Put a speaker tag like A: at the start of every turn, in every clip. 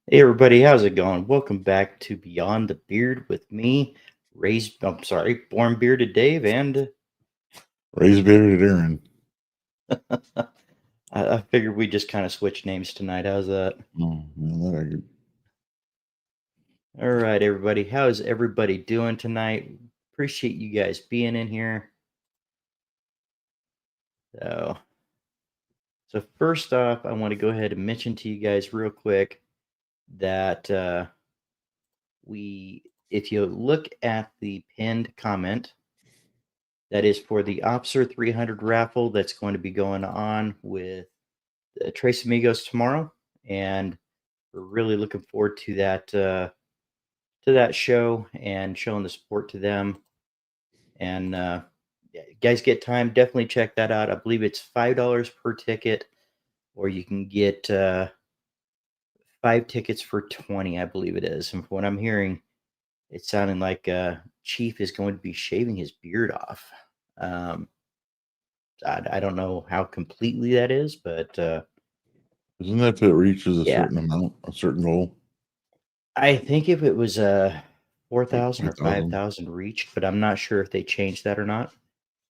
A: Hey everybody, how's it going? Welcome back to Beyond the Beard with me, Born Bearded Dave, and
B: Raise bearded Aaron.
A: I figured we just kind of switch names tonight. How's that?
B: Oh, man, that I could-
A: All right, everybody, how's everybody doing tonight? Appreciate you guys being in here. So, so first off, I want to go ahead and mention to you guys real quick that if you look at the pinned comment. That is for the Officer 300 raffle that's going to be going on with Trace Amigos tomorrow, and we're really looking forward to that show and showing the support to them. And yeah, you guys get time, definitely check that out. I believe it's $5 per ticket, or you can get 5 tickets for 20. I believe it is. And from what I'm hearing, it's sounding like Chief is going to be shaving his beard off. Um, I don't know how completely that is, but
B: Isn't that if it reaches a
A: yeah,
B: certain amount, a certain goal,
A: I think if it was
B: like
A: 4,000 or
B: 5,000?
A: 5,000 reached, but I'm not sure if they changed that or not.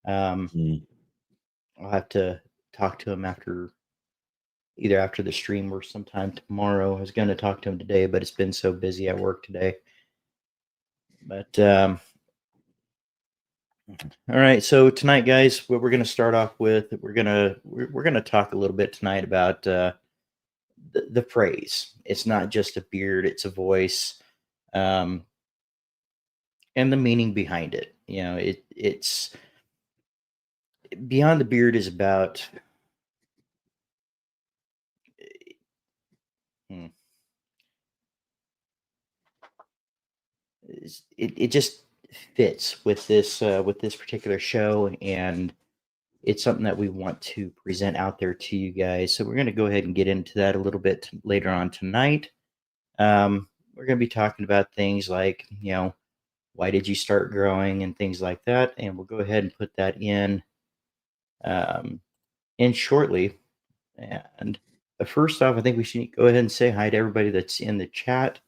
A: Um,
B: Mm.
A: I'll have to talk to him either after the stream or sometime tomorrow. I was going to talk to him today, but it's been so busy at work today. But all right, so tonight, guys, what we're going to start off with, we're gonna talk a little bit tonight about the phrase. It's not just a beard; it's a voice. Um, and the meaning behind it. It's Beyond the Beard is about hmm, it just fits with this particular show, and it's something that we want to present out there to you guys. So we're going to go ahead and get into that a little bit later on tonight. We're going to be talking about things like why did you start growing and things like that, and we'll go ahead and put that um, in shortly. And first off, I think we should go ahead and say hi to everybody that's in the chat.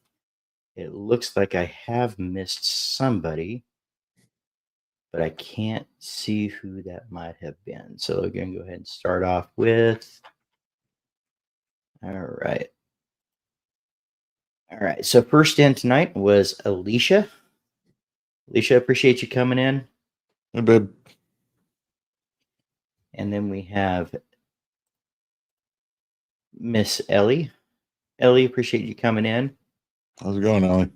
A: It looks like I have missed somebody, but I can't see who that might have been. So we're going to go ahead and start off with. All right. All right. So first in tonight was Alicia. Alicia, appreciate you coming in.
B: Hey, babe.
A: And then we have Miss Ellie. Ellie, appreciate you coming in.
B: How's it going, Allie?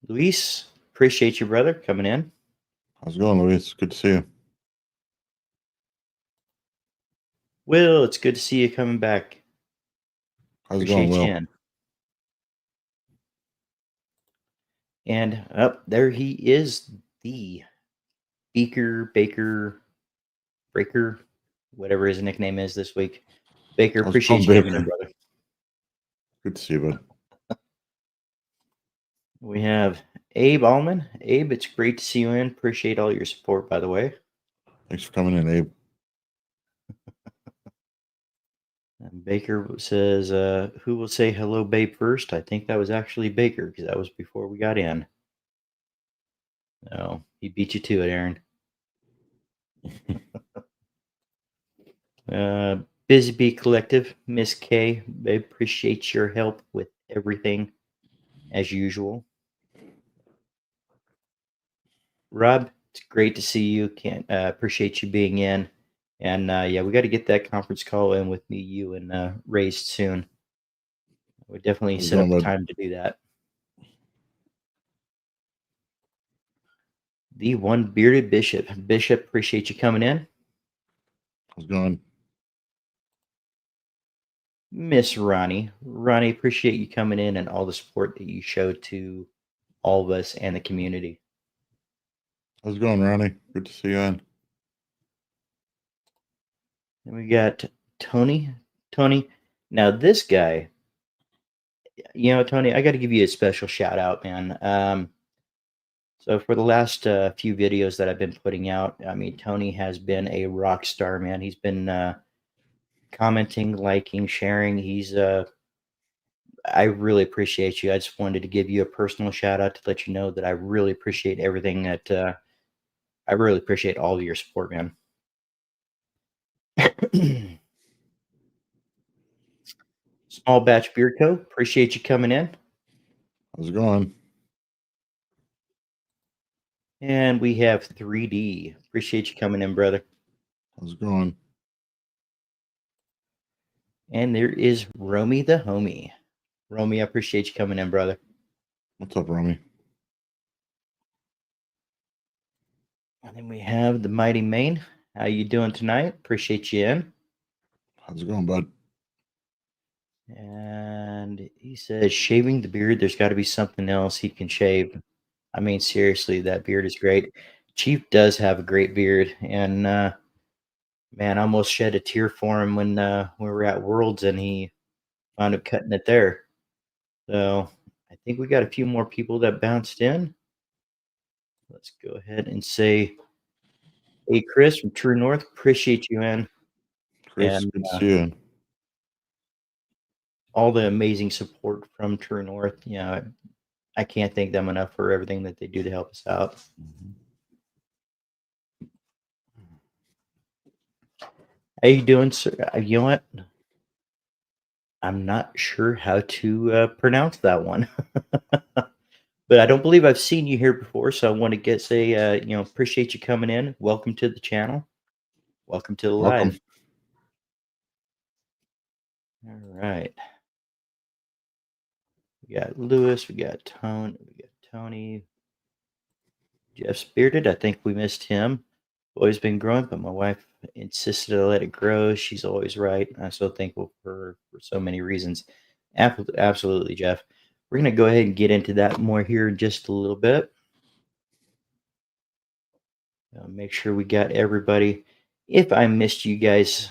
A: Luis, appreciate you, brother, coming in.
B: How's it going, Luis? Good to see you.
A: Will, it's good to see you coming back.
B: How's it going,
A: Appreciate you
B: Will?
A: in. And up there he is, the Breaker, whatever his nickname is this week. Baker,
B: How's it going,
A: appreciate you coming in,
B: Baker?
A: brother.
B: Good to see you, bud.
A: We have Abe Allman. Abe, it's great to see you in. Appreciate all your support, by the way.
B: Thanks for coming in, Abe.
A: And Baker says, who will say hello, babe, first? I think that was actually Baker because that was before we got in. No, he beat you to it, Aaron. Busy Bee Collective, Miss K, I appreciate your help with everything as usual. Rob, it's great to see you. Can't appreciate you being in, and yeah, we got to get that conference call in with me, you, and raised soon. We definitely
B: How's it
A: set
B: going,
A: up a
B: bud?
A: time to do that. The one bearded Bishop, appreciate you coming in.
B: How's it going?
A: Miss Ronnie, appreciate you coming in and all the support that you show to all of us and the community.
B: How's it going, Ronnie? Good to see you on.
A: And we got Tony. Tony, now this guy, Tony, I got to give you a special shout out, man. So for the last few videos that I've been putting out, I mean, Tony has been a rock star, man. He's been commenting, liking, sharing. I really appreciate you. I just wanted to give you a personal shout out to let you know that I really appreciate everything that I really appreciate all of your support, man. Small Batch Beer Co. Appreciate you coming in.
B: How's it going?
A: And we have 3D. Appreciate you coming in, brother.
B: How's it going?
A: And there is Romy the homie. Romy, I appreciate you coming in, brother.
B: What's up, Romy?
A: And then we have the Mighty Main. How you doing tonight? Appreciate you in.
B: How's it going, bud?
A: And he says, shaving the beard, there's got to be something else he can shave. I mean, seriously, that beard is great. Chief does have a great beard. And man, I almost shed a tear for him when we were at Worlds and he wound up cutting it there. So I think we got a few more people that bounced in. Let's go ahead and say, hey, Chris from True North, appreciate you, man.
B: Chris,
A: And
B: good to see you.
A: all the amazing support from True North. You know, I can't thank them enough for everything that they do to help us out. How you doing, sir? You know what? I'm not sure how to pronounce that one. But I don't believe I've seen you here before, so I want to say, appreciate you coming in. Welcome to the channel. Welcome to the
B: Welcome.
A: live. All right. We got Lewis. We got Tony. Jeff Spirited. I think we missed him. Always been growing, but my wife insisted I let it grow. She's always right. I'm so thankful for so many reasons. Absolutely, Jeff. We're going to go ahead and get into that more here in just a little bit. Make sure we got everybody. If I missed you guys,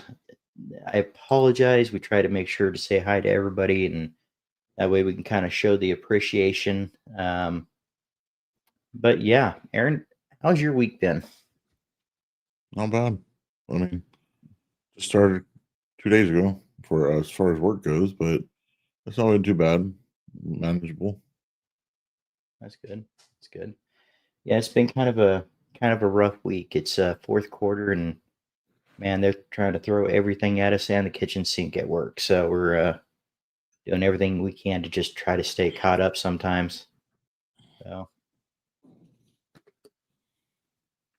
A: I apologize. We try to make sure to say hi to everybody, and that way we can kind of show the appreciation. But yeah, Aaron, how's your week been?
B: Not bad. I mean, just started 2 days ago for as far as work goes, but it's not been too bad. Manageable.
A: That's good. That's good. Yeah, it's been kind of a rough week. It's fourth quarter, and man, they're trying to throw everything at us and the kitchen sink at work. So we're doing everything we can to just try to stay caught up sometimes. So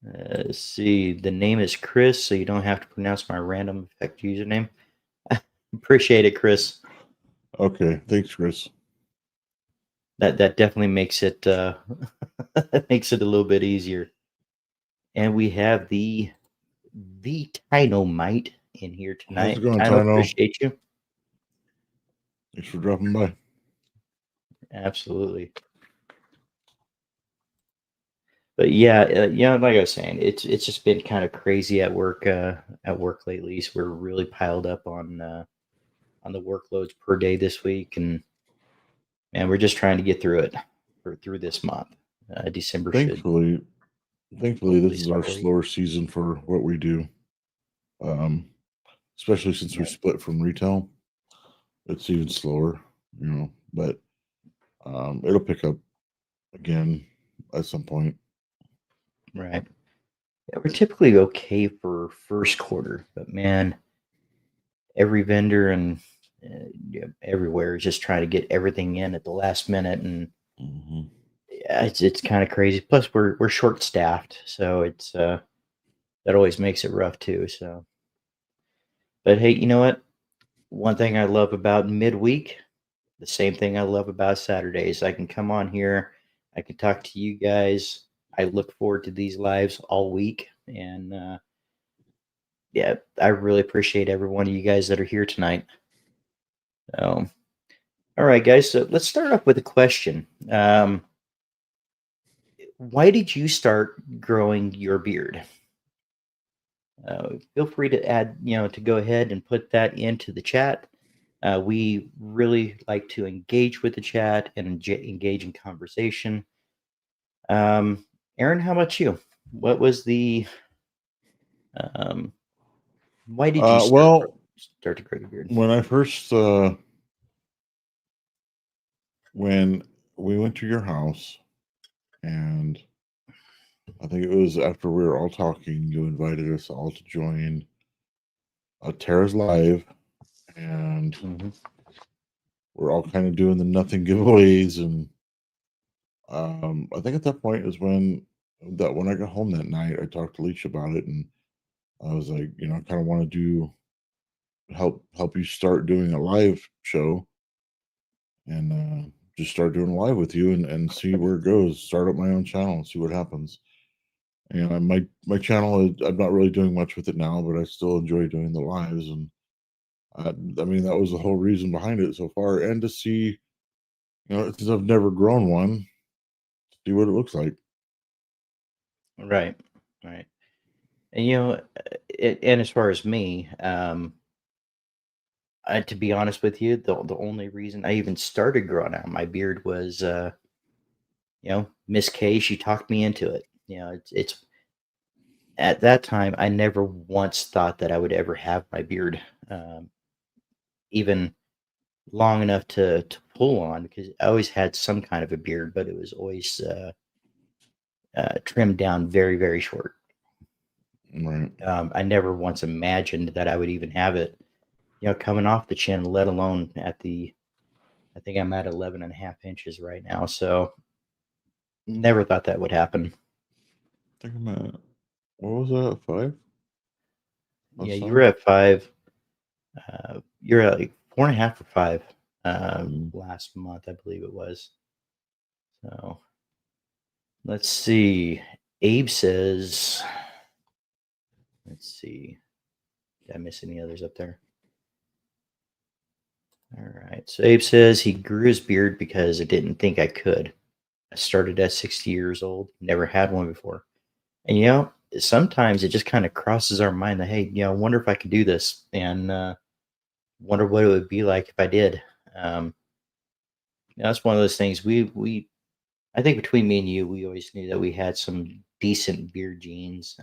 A: let's see. The name is Chris, so you don't have to pronounce my random effect username. Appreciate it, Chris.
B: Okay, thanks, Chris.
A: That definitely makes it makes it a little bit easier. And we have the Tynomite in here tonight.
B: How's it going,
A: Tyno,
B: Tyno?
A: appreciate you.
B: Thanks for dropping by.
A: Absolutely. But yeah, like I was saying, it's just been kind of crazy at work lately. So we're really piled up on the workloads per day this week, and we're just trying to get through it through this month. December
B: Thankfully,
A: hopefully
B: this is our
A: start.
B: slower season for what we do. Especially since we split from retail, it's even slower, but it'll pick up again at some point.
A: Right. Yeah, we're typically okay for first quarter, but man, every vendor and everywhere is just trying to get everything in at the last minute, and yeah, it's kind of crazy. Plus, we're short staffed, so it's that always makes it rough too. So, but hey, you know what? One thing I love about midweek, the same thing I love about Saturdays. I can come on here, I can talk to you guys. I look forward to these lives all week, and yeah, I really appreciate every one of you guys that are here tonight. So, all right, guys. So let's start off with a question. Why did you start growing your beard? Feel free to add, to go ahead and put that into the chat. We really like to engage with the chat and engage in conversation. Aaron, how about you? What was the why did you start? start to grow your beard?
B: When I first when we went to your house, and I think it was after we were all talking, you invited us all to join Terra's Live, and
A: Mhm.
B: we're all kind of doing the nothing giveaways. And I think at that point is when when I got home that night, I talked to Leisha about it, and I was like, I kind of want to help you start doing a live show, and just start doing live with you, and see where it goes. Start up my own channel and see what happens. And my channel, I'm not really doing much with it now, but I still enjoy doing the lives. And I mean, that was the whole reason behind it so far, and to see, since I've never grown one, see what it looks like.
A: Right, right. And and as far as me, to be honest with you, the only reason I even started growing out my beard was, Miss K. She talked me into it. It's at that time I never once thought that I would ever have my beard, um, even long enough to pull on, because I always had some kind of a beard, but it was always trimmed down very, very short.
B: Right.
A: I never once imagined that I would even have it, coming off the chin, let alone I think I'm at 11 and a half inches right now. So never thought that would happen.
B: I think I'm at, what was that, 5
A: Yeah,
B: last
A: you were
B: time?
A: at 5. You're at like 4.5 or 5
B: Mm.
A: last month, I believe it was. So let's see. Abe says, let's see. Did I miss any others up there? All right. So Abe says he grew his beard because I didn't think I could. I started at 60 years old, never had one before. And sometimes it just kind of crosses our mind that, hey, I wonder if I could do this, and wonder what it would be like if I did. Um, that's one of those things. We I think between me and you, we always knew that we had some decent beard genes.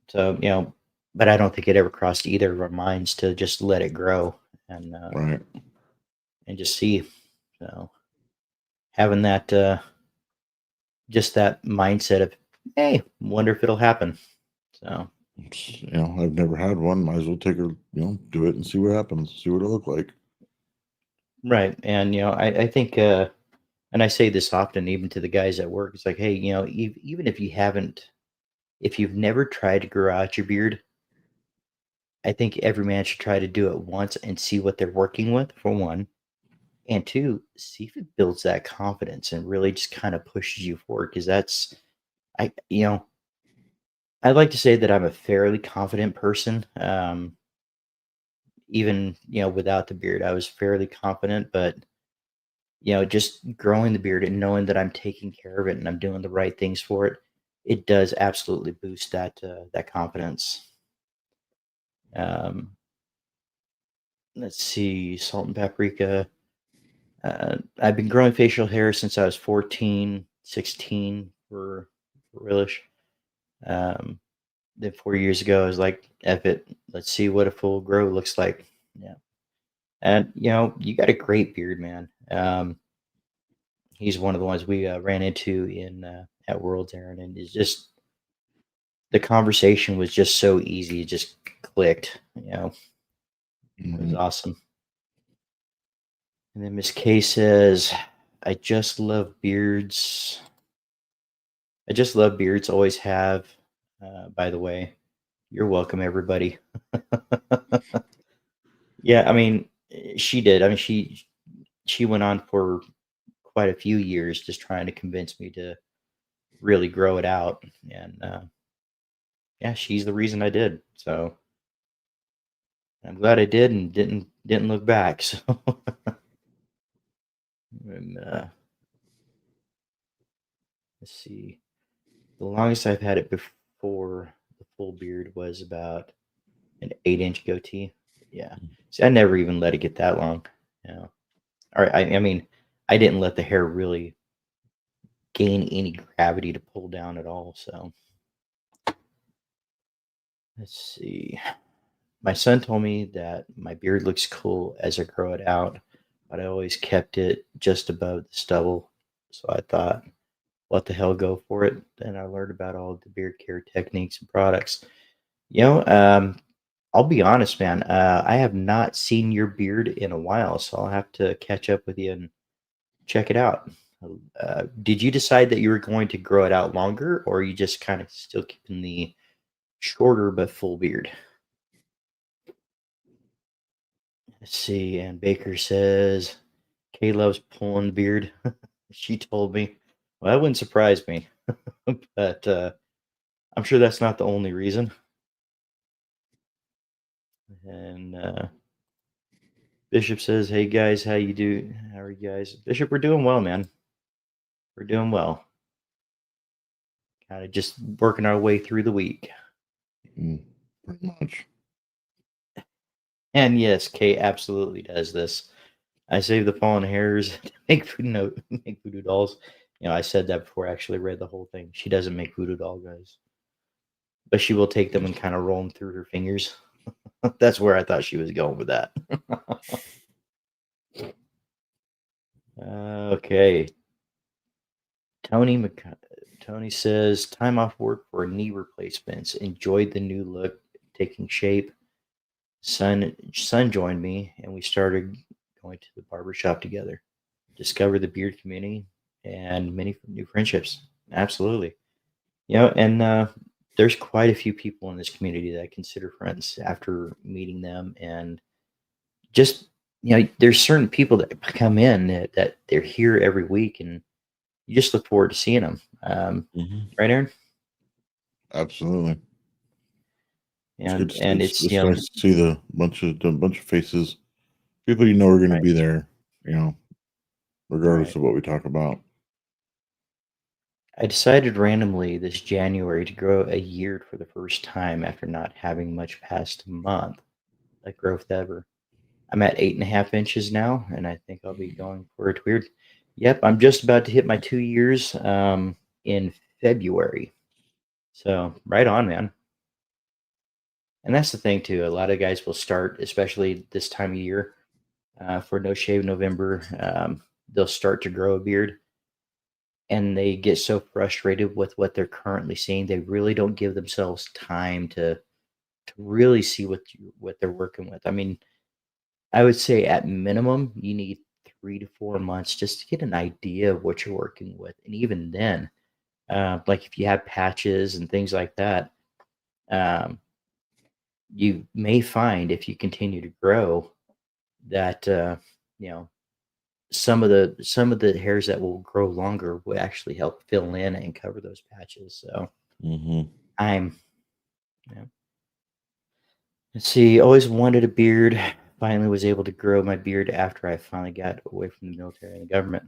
A: So but I don't think it ever crossed either of our minds to just let it grow and
B: Right.
A: just see. So having that just that mindset of, hey, wonder if it'll happen. So
B: I've never had one. Might as well take a, do it and see what happens. See what it look like.
A: right, and I think, and I say this often, even to the guys at work. It's like, hey, even if if you've never tried to grow out your beard, I think every man should try to do it once and see what they're working with, for one, and two, see if it builds that confidence and really just kind of pushes you forward. Because that's, I, I'd like to say that I'm a fairly confident person. Even without the beard, I was fairly confident, but just growing the beard and knowing that I'm taking care of it and I'm doing the right things for it, it does absolutely boost that confidence. Um, let's see, salt and paprika. I've been growing facial hair since I was 14, 16 for realish. Um, then 4 years ago, I was like, F it, let's see what a full grow looks like. Yeah. And, you got a great beard, man. He's one of the ones we ran into in at World's Aaron, and it's just the conversation was just so easy, it just clicked. It was
B: Right.
A: awesome. And then Miss K says, "I just love beards. I just love beards. Always have." By the way, you're welcome, everybody. Yeah, I mean, she did. I mean, she went on for quite a few years just trying to convince me to really grow it out, and yeah, she's the reason I did. So I'm glad I did and didn't look back. So and, let's see. The longest I've had it before the full beard was about an 8-inch goatee. Yeah. See, I never even let it get that long. Or I mean, I didn't let the hair really gain any gravity to pull down at all. So let's see. my son told me that my beard looks cool as I grow it out, but I always kept it just above the stubble. So I thought, what the hell, go for it. Then I learned about all of the beard care techniques and products. You know, I'll be honest, man. I have not seen your beard in a while, so I'll have to catch up with you and check it out. Did you decide that you were going to grow it out longer, or are you just kind of still keeping the shorter but full beard? Let's see. And Baker says Kay loves pulling the beard. She told me. Well, that wouldn't surprise me, but I'm sure that's not the only reason. And Bishop says, "Hey guys, how you do? How are you guys?" Bishop, we're doing well, man. We're doing well. Kind of just working our way through the week.
B: Pretty much.
A: And yes, Kay absolutely does this. I save the fallen hairs to make make voodoo dolls. You know, I said that before I actually read the whole thing. She doesn't make voodoo doll guys, but she will take them and kind of roll them through her fingers. That's where I thought she was going with that. Okay. Tony says, time off work for knee replacements. Enjoyed the new look taking shape. Son joined me, and we started going to the barber shop together. Discover the beard community and many new friendships. Absolutely. You know, and there's quite a few people in this community that I consider friends after meeting them. And just, you know, there's certain people that come in that they're here every week, and you just look forward to seeing them. Right, Aaron?
B: Absolutely.
A: And it's,
B: it's
A: you know,
B: nice to see the bunch of faces, people you know are going to be there, you know, regardless of what we talk about.
A: I decided randomly this January to grow a beard for the first time after not having much past a month, like growth ever. I'm at 8.5 inches now, and I think I'll be going for a beard. Yep, I'm just about to hit my 2 years in February. So right on, man. And that's the thing too. A lot of guys will start, especially this time of year, for No Shave November. They'll start to grow a beard, and they get so frustrated with what they're currently seeing. They really don't give themselves time to really see what they're working with. I mean, I would say at minimum you need 3 to 4 months just to get an idea of what you're working with, and even then, like if you have patches and things like that, um, you may find if you continue to grow that you know some of the hairs that will grow longer will actually help fill in and cover those patches. So I'm, yeah. Let's see. Always wanted a beard. Finally was able to grow my beard after I finally got away from the military and the government.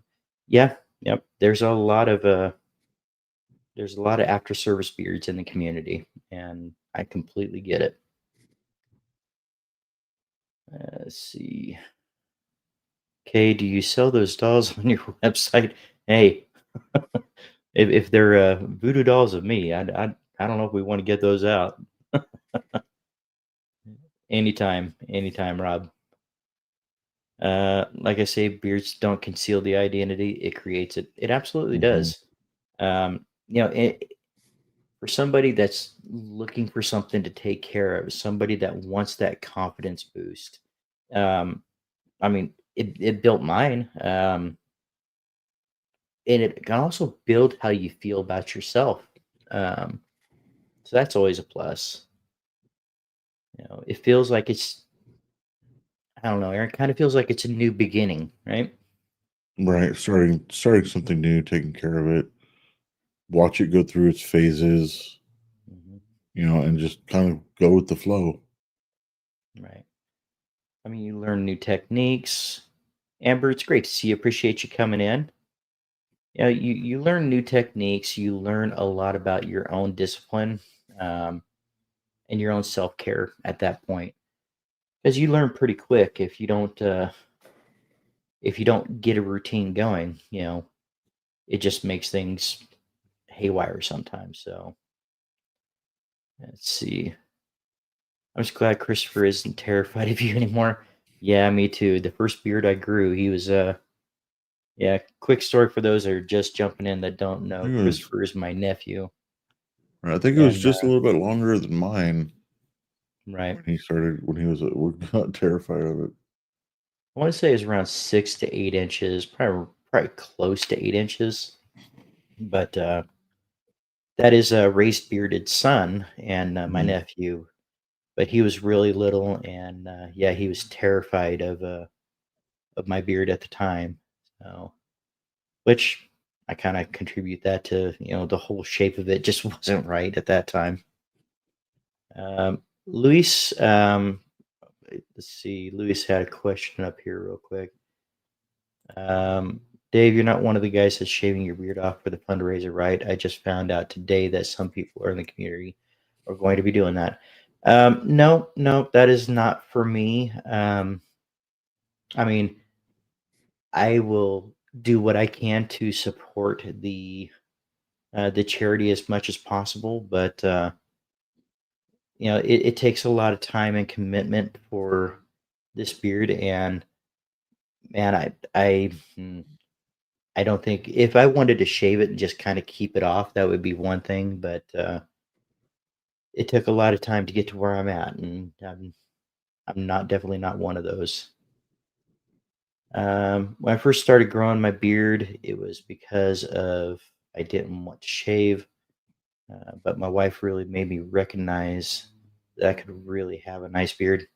A: Yeah, yep. There's a lot of after service beards in the community, and I completely get it. Let's see. Okay, do you sell those dolls on your website? Hey, if they're voodoo dolls of me, I don't know if we want to get those out. Anytime, Rob. Like I say, beards don't conceal the identity; it creates it. It absolutely does. You know, for somebody that's looking for something to take care of, somebody that wants that confidence boost. Um, I mean, it built mine, and it can also build how you feel about yourself. Um, so that's always a plus. You know, it feels like it's, I don't know, Aaron. Kind of feels like it's a new beginning, right?
B: Right. Starting something new, taking care of it, watch it go through its phases,
A: Mhm.
B: you know, and just kind of go with the flow.
A: Right. I mean, you learn new techniques. Amber, it's great to see you. Appreciate you coming in. You know, you learn new techniques. You learn a lot about your own discipline, um, and your own self care at that point, because you learn pretty quick if you don't get a routine going. You know, it just makes things haywire sometimes. So let's see. I'm just glad Christopher isn't terrified of you anymore. Yeah, me too. The first beard I grew, he was yeah, quick story for those that are just jumping in that don't know.
B: He was,
A: Christopher is my nephew.
B: I think it was
A: And
B: just a little bit longer than mine
A: right.
B: when he was, we got terrified of it.
A: I want to say it's around 6 to 8 inches, probably close to 8 inches. But that is a raised bearded son and my
B: Mhm.
A: nephew. But he was really little, and yeah, he was terrified of my beard at the time. So, which I kind of contribute that to the whole shape of it just wasn't right at that time. Luis, let's see. Luis had a question up here real quick. Dave, you're not one of the guys that's shaving your beard off for the fundraiser, right? I just found out today that some people are in the community are going to be doing that. No, no, that is not for me. I mean, I will do what I can to support the charity as much as possible, but it takes a lot of time and commitment for this beard, and man, I don't think if I wanted to shave it and just kind of keep it off, that would be one thing, but it took a lot of time to get to where I'm at, and I'm not definitely not one of those. When I first started growing my beard, it was because of I didn't want to shave, but my wife really made me recognize that I could really have a nice beard,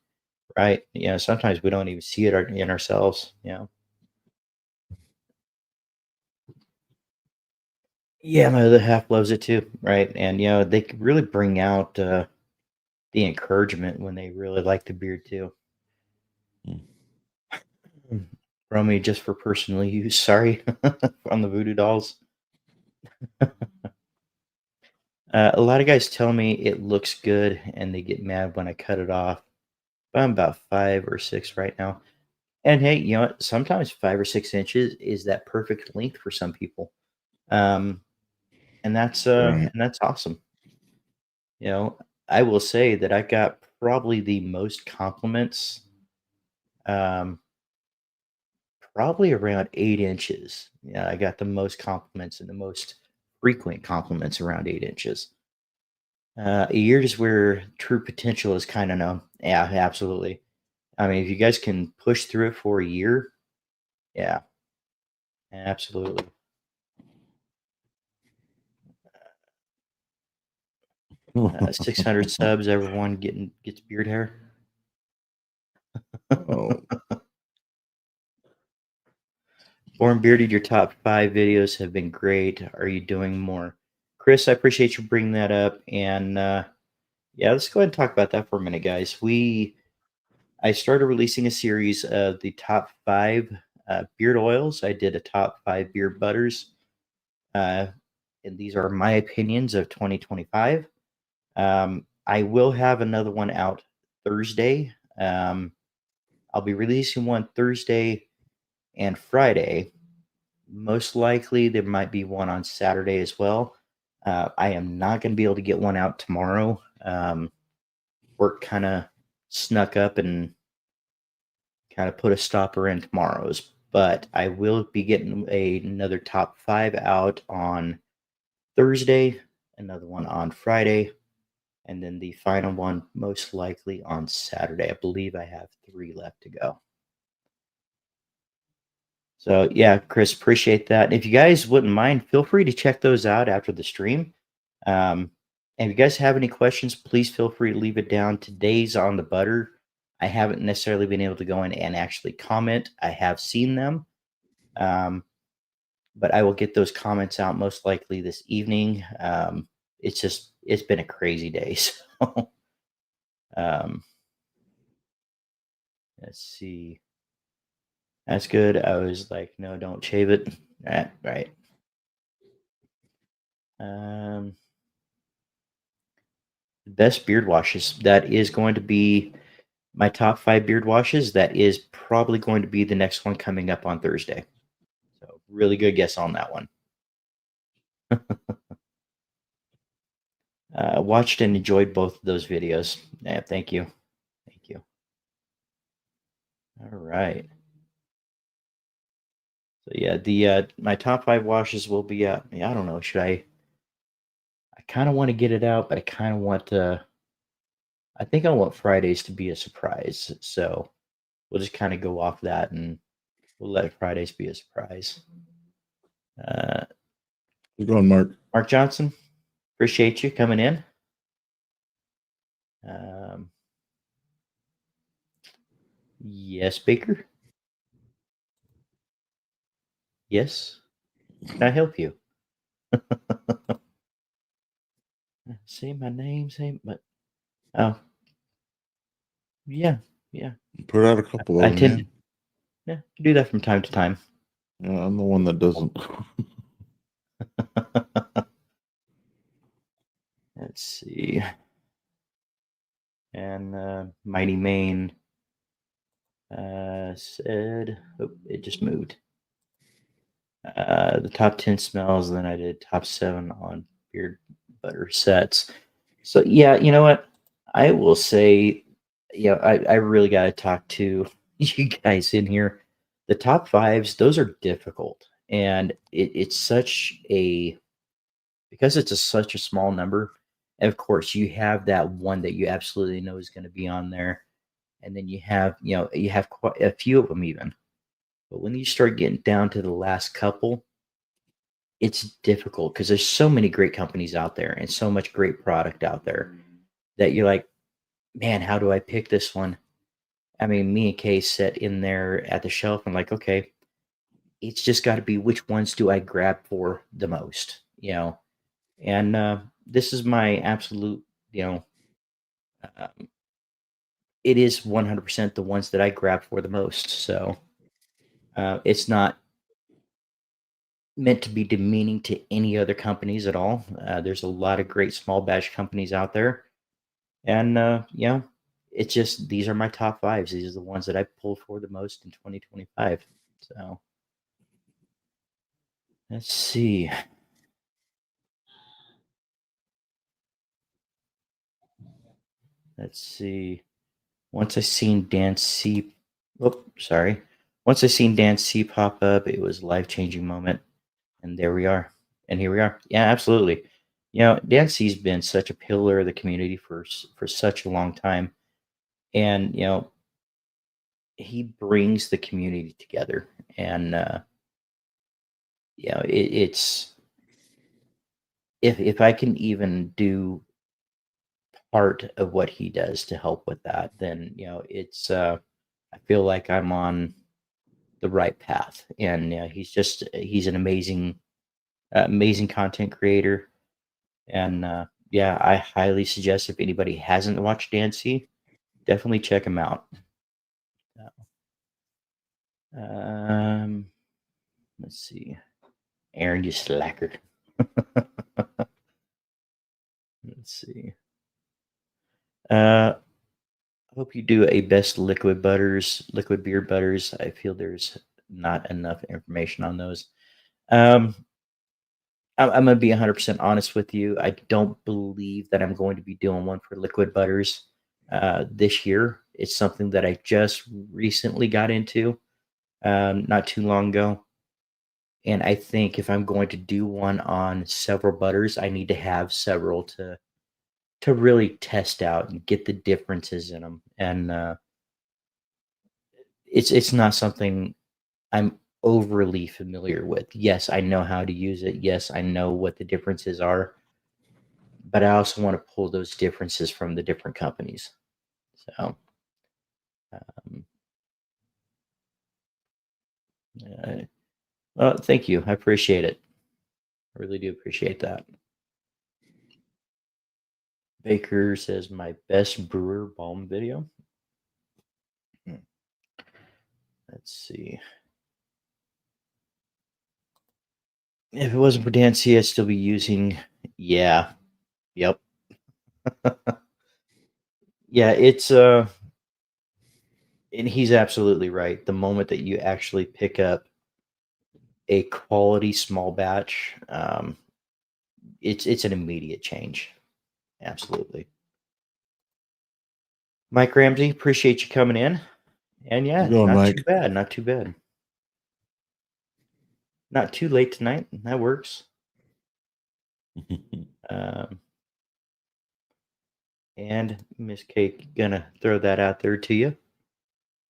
A: right? Sometimes we don't even see it in ourselves. Yeah, my other half loves it too, right? And they could really bring out the encouragement when they really like the beard too.
B: Mm.
A: Romy, just for personal use, sorry, on the voodoo dolls. A lot of guys tell me it looks good and they get mad when I cut it off. But I'm about 5 or 6 right now. And hey, you know what? Sometimes 5 or 6 inches is that perfect length for some people. Um,
B: Right.
A: and that's awesome. You know, I will say that I got probably the most compliments, um, probably around 8 inches. Yeah, I got the most compliments and the most frequent compliments around 8 inches. A year is where true potential is kind of known. Yeah, absolutely. I mean, if you guys can push through it for a year, yeah, absolutely. 600 subs, everyone gets beard hair.
B: Oh,
A: Born Bearded, your top 5 videos have been great. Are you doing more? Chris, I appreciate you bringing that up. And yeah, let's go ahead and talk about that for a minute, guys. I started releasing a series of the top 5 beard oils. I did a top 5 beard butters. Uh, and these are my opinions of 2025. I will have another one out Thursday. I'll be releasing one Thursday and Friday. Most likely, there might be one on Saturday as well. I am not going to be able to get one out tomorrow. Work kind of snuck up and kind of put a stopper in tomorrow's, but I will be getting another top 5 out on Thursday, another one on Friday, and then the final one most likely on Saturday. I believe I have 3 left to go. So yeah, Chris, appreciate that. And if you guys wouldn't mind, feel free to check those out after the stream. And if you guys have any questions, please feel free to leave it down. Today's on the butter. I haven't necessarily been able to go in and actually comment. I have seen them, but I will get those comments out most likely this evening. It's been a crazy day. So um, let's see. That's good. I was like, no, don't shave it. Right. Um, best beard washes. That is going to be my top 5 beard washes. That is probably going to be the next one coming up on Thursday. So really good guess on that one. Watched and enjoyed both of those videos. Yeah, thank you. Thank you. All right. So yeah, the my top 5 washes will be yeah, I don't know, should I kind of want to get it out, but I kind of want to I think I want Fridays to be a surprise. So we'll just kind of go off that and we'll let Fridays be a surprise. Uh,
B: Keep going, Mark.
A: Mark Johnson, appreciate you coming in. Um, yes, Baker. Yes. Can I help you? Say my name, say my. Oh, yeah, yeah.
B: Put out a couple
A: I
B: of them,
A: tend
B: yeah.
A: to yeah, do that from time to time.
B: Yeah, I'm the one that doesn't.
A: Let's see. And Mighty Main said, oh, it just moved. The top 10 smells, and then I did top 7 on beard butter sets. So, yeah, you know what? I will say, I really got to talk to you guys in here. The top 5s, those are difficult. And it's such a, because it's such a small number. And of course, you have that one that you absolutely know is going to be on there. And then you have quite a few of them even. But when you start getting down to the last couple, it's difficult because there's so many great companies out there and so much great product out there that you're like, man, how do I pick this one? I mean, me and Kay sat in there at the shelf and like, okay, it's just got to be which ones do I grab for the most, And this is my absolute, um, it is 100% the ones that I grab for the most. So it's not meant to be demeaning to any other companies at all. There's a lot of great small batch companies out there, and it's just these are my top 5s. These are the ones that I pulled for the most in 2025. So let's see. Let's see. Once I seen Dan C. Oh, sorry. Once I seen Dan C pop up, it was a life changing moment, and there we are. And here we are. Yeah, absolutely. Dan C's been such a pillar of the community for such a long time, and he brings the community together, and it's if I can even do part of what he does to help with that, then it's I feel like I'm on the right path, and he's an amazing content creator, and yeah, I highly suggest if anybody hasn't watched Dancy, definitely check him out. Um, let's see, Aaron, you slacker. Let's see. Hope you do a best liquid beard butters. I feel there's not enough information on those. Um, I'm gonna be 100% honest with you. I don't believe that I'm going to be doing one for liquid butters this year. It's something that I just recently got into, not too long ago. And I think if I'm going to do one on several butters, I need to have several to really test out and get the differences in them. And it's not something I'm overly familiar with. Yes, I know how to use it. Yes, I know what the differences are, but I also want to pull those differences from the different companies. So, um, uh, well, thank you. I appreciate it. I really do appreciate that. Baker says my best brewer balm video. Hmm. Let's see. If it wasn't for Dan C, I'd still be using. Yeah. Yep. Yeah. And he's absolutely right. The moment that you actually pick up a quality small batch, it's an immediate change. Absolutely. Mike Ramsey, appreciate you coming in. And
B: How's
A: yeah,
B: it going,
A: not
B: Mike?
A: too bad. Not too bad. Not too late tonight. That works. Um, and Miss Cake, gonna throw that out there to you.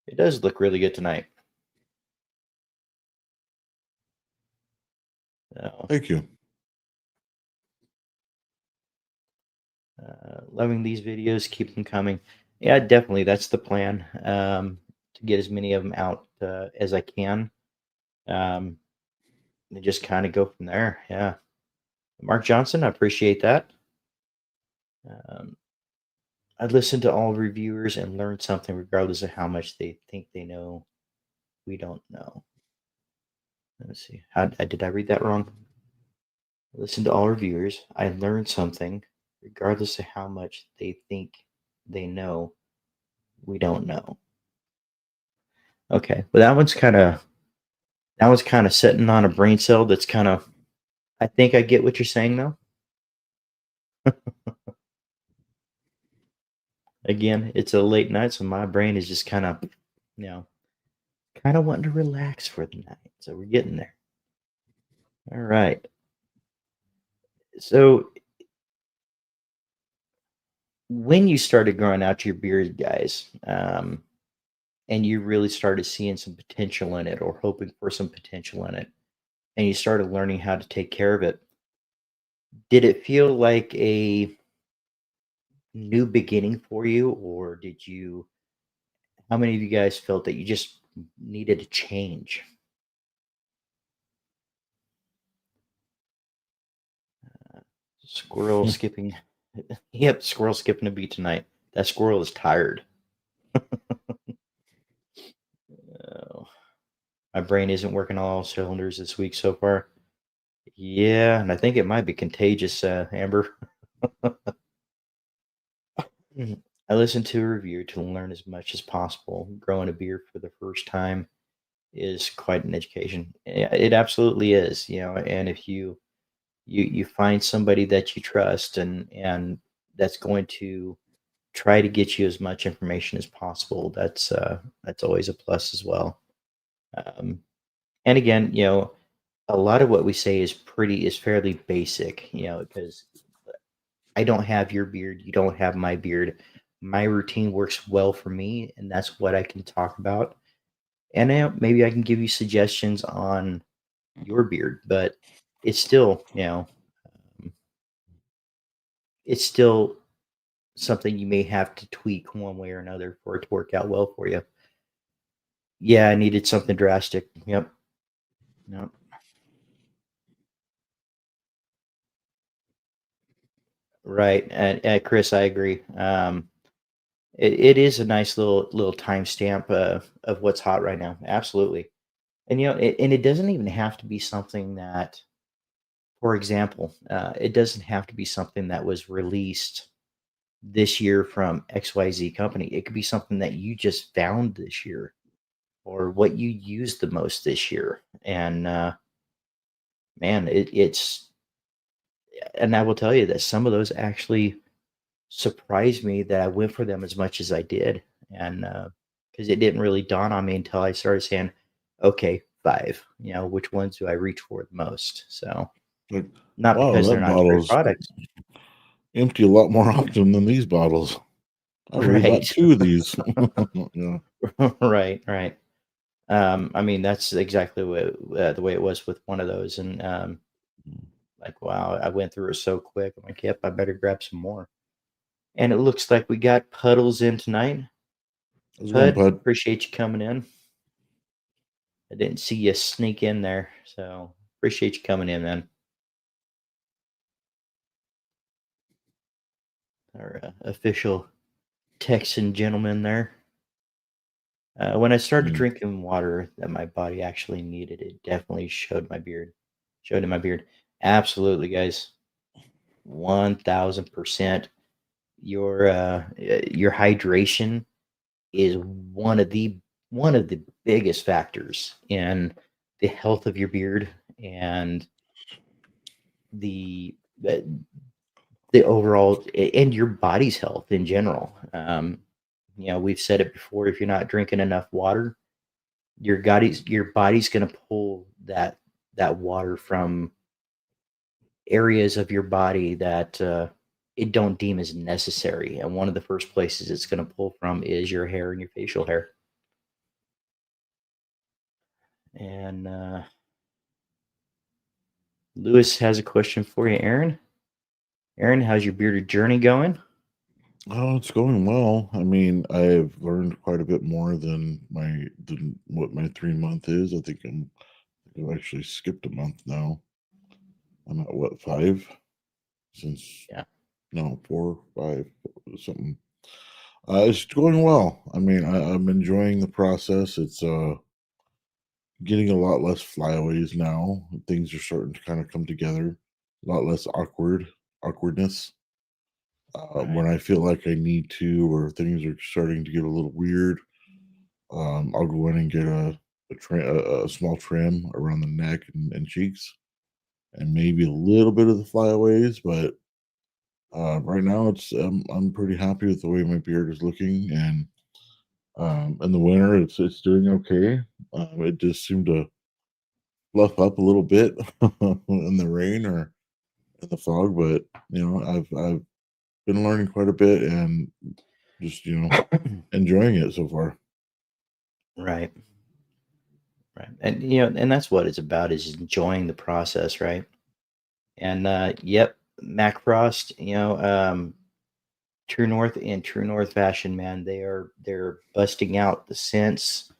A: It does look really good tonight. So,
B: Thank you.
A: loving these videos. Keep them coming. Yeah, definitely. That's the plan. To get as many of them out as I can. And just kind of go from there. Yeah. Mark Johnson, I appreciate that. Um, I listen to all reviewers and learn something regardless of how much they think they know. We don't know. Let's see. Did I read that wrong? I listen to all reviewers. I learn something regardless of how much they think they know. We don't know. Okay. Well, that one's kind of sitting on a brain cell that's kind of. I think I get what you're saying though. Again, it's a late night, so my brain is just you know, kind of wanting to relax for the night. So we're getting there. All right. So when you started growing out your beard, guys, and you really started seeing some potential in it or hoping for some potential in it, and you started learning how to take care of it, did it feel like a new beginning for you, or how many of you guys felt that you just needed a change? Squirrel skipping. Yep, squirrel skipping a beat tonight. That squirrel is tired. Oh, my brain isn't working on all cylinders this week so far. Yeah, and I think it might be contagious, Amber. Mhm. I listened to a review to learn as much as possible. Growing a beard for the first time is quite an education. Yeah, it absolutely is, and if you find somebody that you trust and that's going to try to get you as much information as possible, that's always a plus as well. Um, and again, a lot of what we say is fairly basic, because I don't have your beard, you don't have my beard. My routine works well for me, and that's what I can talk about. And maybe I can give you suggestions on your beard, but it's still, um, it's still something you may have to tweak one way or another for it to work out well for you. Yeah, I needed something drastic. Yep. Yep. Right. And Chris, I agree. It is a nice little timestamp of what's hot right now. Absolutely. And it doesn't even have to be something that, for example, it doesn't have to be something that was released this year from XYZ company. It could be something that you just found this year or what you used the most this year. And man, and I will tell you that some of those actually surprised me that I went for them as much as I did. And because it didn't really dawn on me until I started saying, okay, five, which ones do I reach for the most? So
B: Like,
A: not
B: wow,
A: because they're
B: that
A: not great
B: bottle's
A: products.
B: empty a lot more often than these bottles. I really bought
A: Right.
B: 2 of these. Yeah.
A: Right. Right. I mean, that's exactly the way it was with one of those. And like, wow, I went through it so quick. I'm like, yep, I better grab some more. And it looks like we got Puddles in tonight.
B: How's it going,
A: Pud,
B: Pud?
A: appreciate you coming in. I didn't see you sneak in there, so appreciate you coming in, man. Our official Texan gentleman there. When I started
B: Mm.
A: drinking water that my body actually needed, it definitely showed my beard. Showed in my beard. Absolutely, guys. 1000%. Your hydration is one of the biggest factors in the health of your beard and the the overall and your body's health in general. We've said it before. If you're not drinking enough water, your body's going to pull that water from areas of your body that it don't deem as necessary. And one of the first places it's going to pull from is your hair and your facial hair. And Lewis has a question for you, Aaron. Aaron, how's your bearded journey going?
B: Oh, it's going well. I mean, I've learned quite a bit more than what my 3 month is. I've actually skipped a month now. I'm at what, 5? Since
A: Yeah.
B: No, 4, 5, something. It's going well. I mean, I'm enjoying the process. It's getting a lot less flyaways now. Things are starting to kind of come together. A lot less awkwardness.
A: Right.
B: When I feel like I need to, or things are starting to get a little weird, I'll go in and get a small trim around the neck and cheeks, and maybe a little bit of the flyaways. But right now, I'm pretty happy with the way my beard is looking, and in the winter, it's doing okay. It just seemed to fluff up a little bit in the rain or in the fog, but I've been learning quite a bit and just enjoying it so far.
A: Right. Right. And and that's what it's about, is enjoying the process, right? And yep, Mac Frost, True North in True North fashion, man, they're busting out the scents.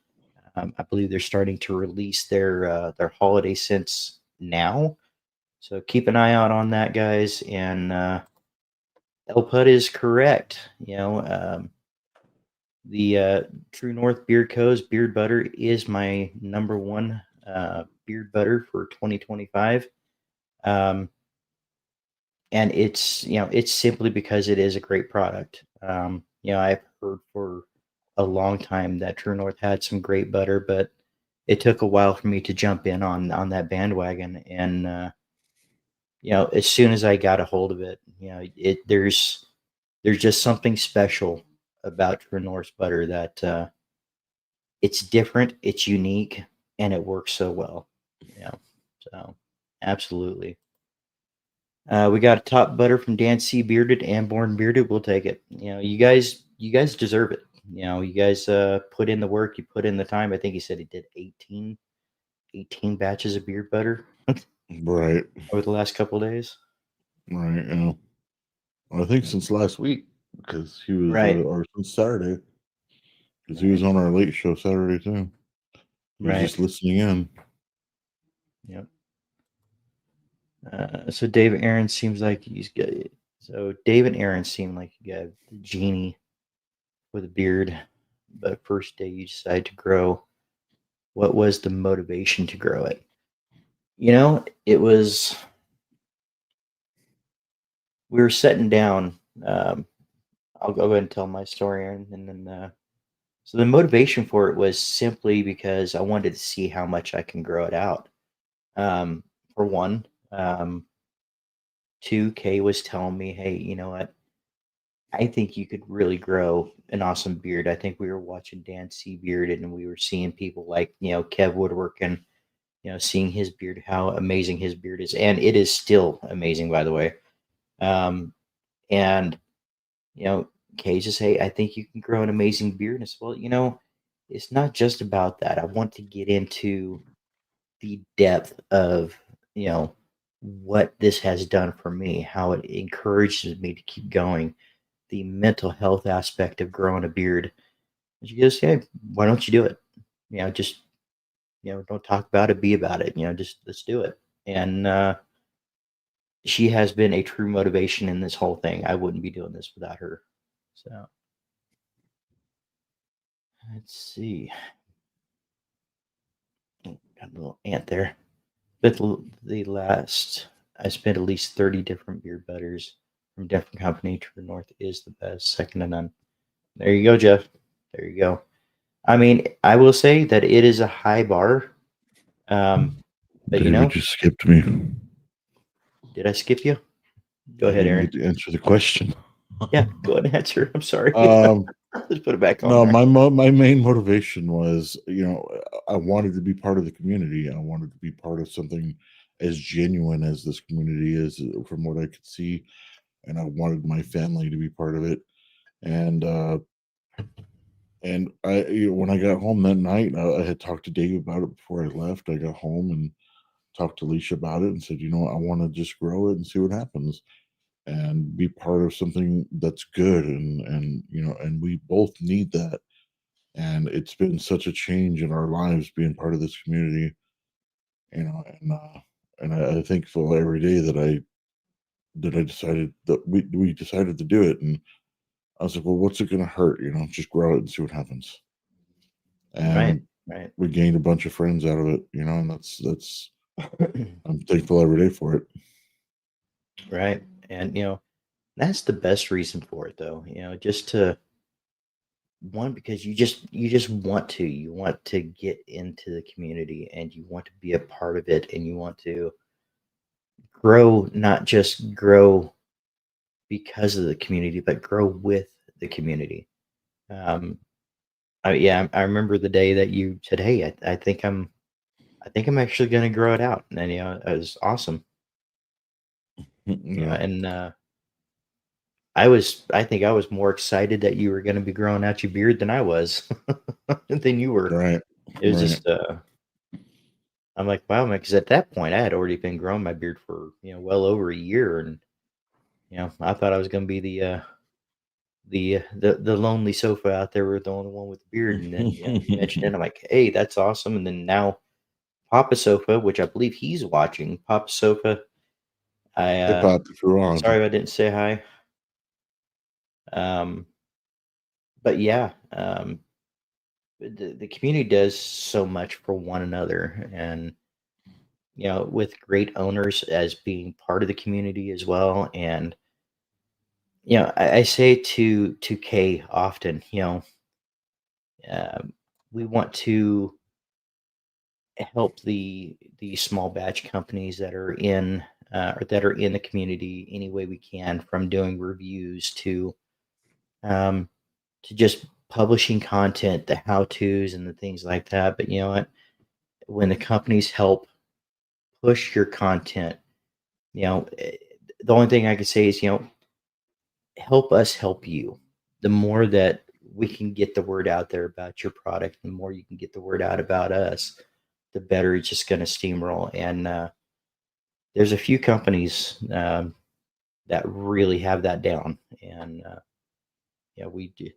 A: I believe they're starting to release their holiday scents now. So keep an eye out on that, guys. And El Pud is correct. The True North Beard Co.'s beard butter is my number one beard butter for 2025. Um, and it's simply because it is a great product. I've heard for a long time that True North had some great butter, but it took a while for me to jump in on that bandwagon. And as soon as I got a hold of it, there's just something special about True North's butter that it's different, it's unique, and it works so well. Yeah, so absolutely. We got a top butter from Dan C. Bearded and Born Bearded. We'll take it. You guys deserve it. You guys put in the work, you put in the time. I think he said he did 18 batches of beard butter
B: Right,
A: over the last couple days.
B: right. I think since last week, because he was,
A: Right,
B: or since Saturday, because he
A: right,
B: was on our late show Saturday too. He was
A: right.
B: just listening in.
A: Yep. So David Aaron seems like he's good. So David Aaron seemed like you got the genie with a beard, but first day you decide to grow. What was the motivation to grow it? It was, we were sitting down. I'll go ahead and tell my story, Aaron, and then so the motivation for it was simply because I wanted to see how much I can grow it out. For one, two, Kay was telling me, hey, you know what? I think you could really grow an awesome beard. I think we were watching Dan C. Bearded, and we were seeing people like, Kev Woodwork, and, seeing his beard, how amazing his beard is. And it is still amazing, by the way. And, Kay just, hey, I think you can grow an amazing beard. And I said, well, it's not just about that. I want to get into the depth of, what this has done for me, how it encourages me to keep going, the mental health aspect of growing a beard. And she goes, "Hey, why don't you do it? Just don't talk about it, be about it. Just let's do it." And she has been a true motivation in this whole thing. I wouldn't be doing this without her. So let's see. Oh, got a little ant there. But the last, I spent at least 30 different beard butters from different company. True North is the best, second to none. There you go, Jeff. There you go. I mean, I will say that it is a high bar. But
B: David just skipped me.
A: did I skip you? Go
B: I
A: ahead,
B: didn't
A: Aaron.
B: get to answer the question.
A: Yeah, go ahead and answer. I'm sorry.
B: Um,
A: Let's put it back on
B: no,
A: there.
B: my main motivation was, I wanted to be part of the community. I wanted to be part of something as genuine as this community is, from what I could see, and I wanted my family to be part of it. And when I got home that night, I had talked to Dave about it before I left. I got home and talked to Alicia about it and said, I want to just grow it and see what happens and be part of something that's good, and we both need that. And it's been such a change in our lives being part of this community, and I thankful every day that I decided that we decided to do it. And I was like, well, what's it going to hurt? Just grow it and see what happens.
A: Right,
B: And
A: right.
B: we gained a bunch of friends out of it, and that's I'm thankful every day for it.
A: Right. And that's the best reason for it though. Just to one, because you just want to get into the community and you want to be a part of it and you want to grow, not just grow because of the community, but grow with the community. Um, yeah, I remember the day that you said, "Hey, I think I'm actually going to grow it out," and it was awesome.
B: Yeah,
A: And I think I was more excited that you were going to be growing out your beard than I was than you were.
B: right,
A: It was
B: right.
A: just, I'm like, wow, man, because at that point I had already been growing my beard for well over a year, and I thought I was going to be the lonely sofa out there with the only one with the beard, and then you mentioned it, I'm like, hey, that's awesome, and then now Papa Sofa, which I believe he's watching. Papa Sofa, I
B: Hey, Pop, if you're on.
A: sorry if I didn't say hi. Um, but yeah, the community does so much for one another, and with great owners as being part of the community as well. And I say to Kay often, um, we want to help the small batch companies that are in or that are in the community any way we can, from doing reviews um, to just publishing content, the how tos and the things like that. But you know what? When the companies help push your content, the only thing I could say is, help us help you. The more that we can get the word out there about your product, the more you can get the word out about us, the better it's just going to steamroll. And there's a few companies that really have that down. And yeah, we do.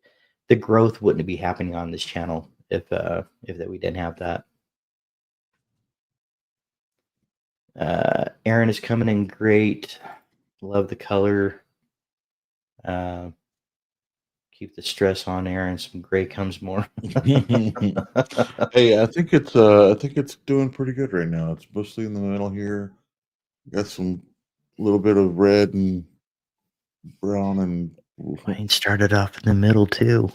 A: The growth wouldn't be happening on this channel if that we didn't have that. Aaron is coming in great. Love the color. Uh, Keep the stress on, Aaron. Some gray comes more.
B: Hey, I think it's doing pretty good right now. It's mostly in the middle here. Got some little bit of red and brown and
A: Mine started off in the middle too.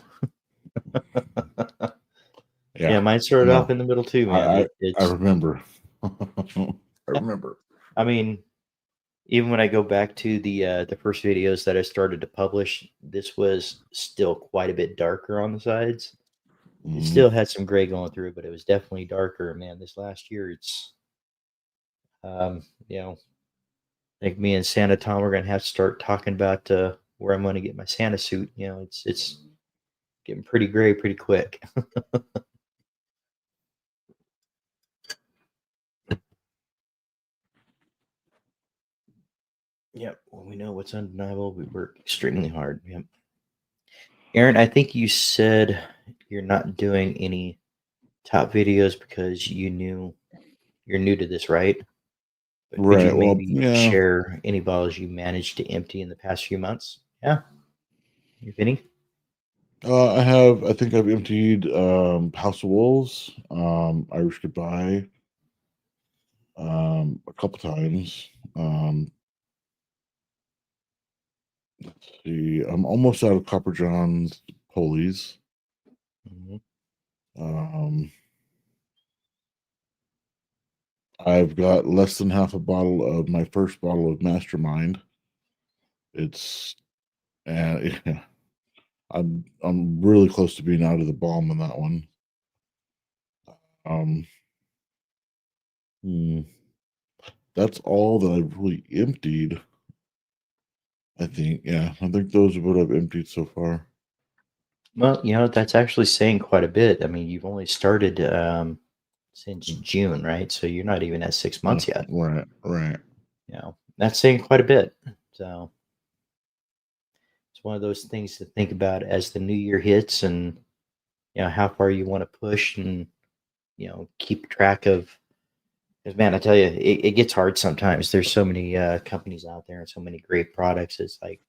A: Yeah,
B: yeah.
A: mine started off
B: No,
A: in the middle too, man.
B: I I
A: It's
B: remember. I
A: yeah.
B: remember.
A: I mean, even when I go back to the first videos that I started to publish, this was still quite a bit darker on the sides. It
B: Mhm.
A: still had some gray going through it, but it was definitely darker. Man, this last year, it's um, you know, I think me and Santa Tom are gonna have to start talking about where I'm gonna get my Santa suit. It's getting pretty gray pretty quick. Yep. Well, we know what's undeniable. We work extremely hard. Yep. Aaron, I think you said you're not doing any top videos because you're new to this, right? But could you
B: Right. Well,
A: maybe
B: yeah.
A: share any bottles you managed to empty in the past few months? Yeah, if any.
B: I think I've emptied House of Wolves, Irish Goodbye, a couple times. Let's see. I'm almost out of Copper John's Polies.
A: Mhm.
B: Um, I've got less than half a bottle of my first bottle of Mastermind. It's and yeah, I'm really close to being out of the bomb on that one. Um, hmm, that's all that I've really emptied. I think, yeah, I think those are what I've emptied so far.
A: Well, that's actually saying quite a bit. I mean, you've only started since June, right? So you're not even at 6 months yet.
B: Right, right,
A: That's saying quite a bit. So it's one of those things to think about as the new year hits, and how far you want to push, and keep track of. Because man, I tell you, it gets hard sometimes. There's so many companies out there and so many great products. It's like,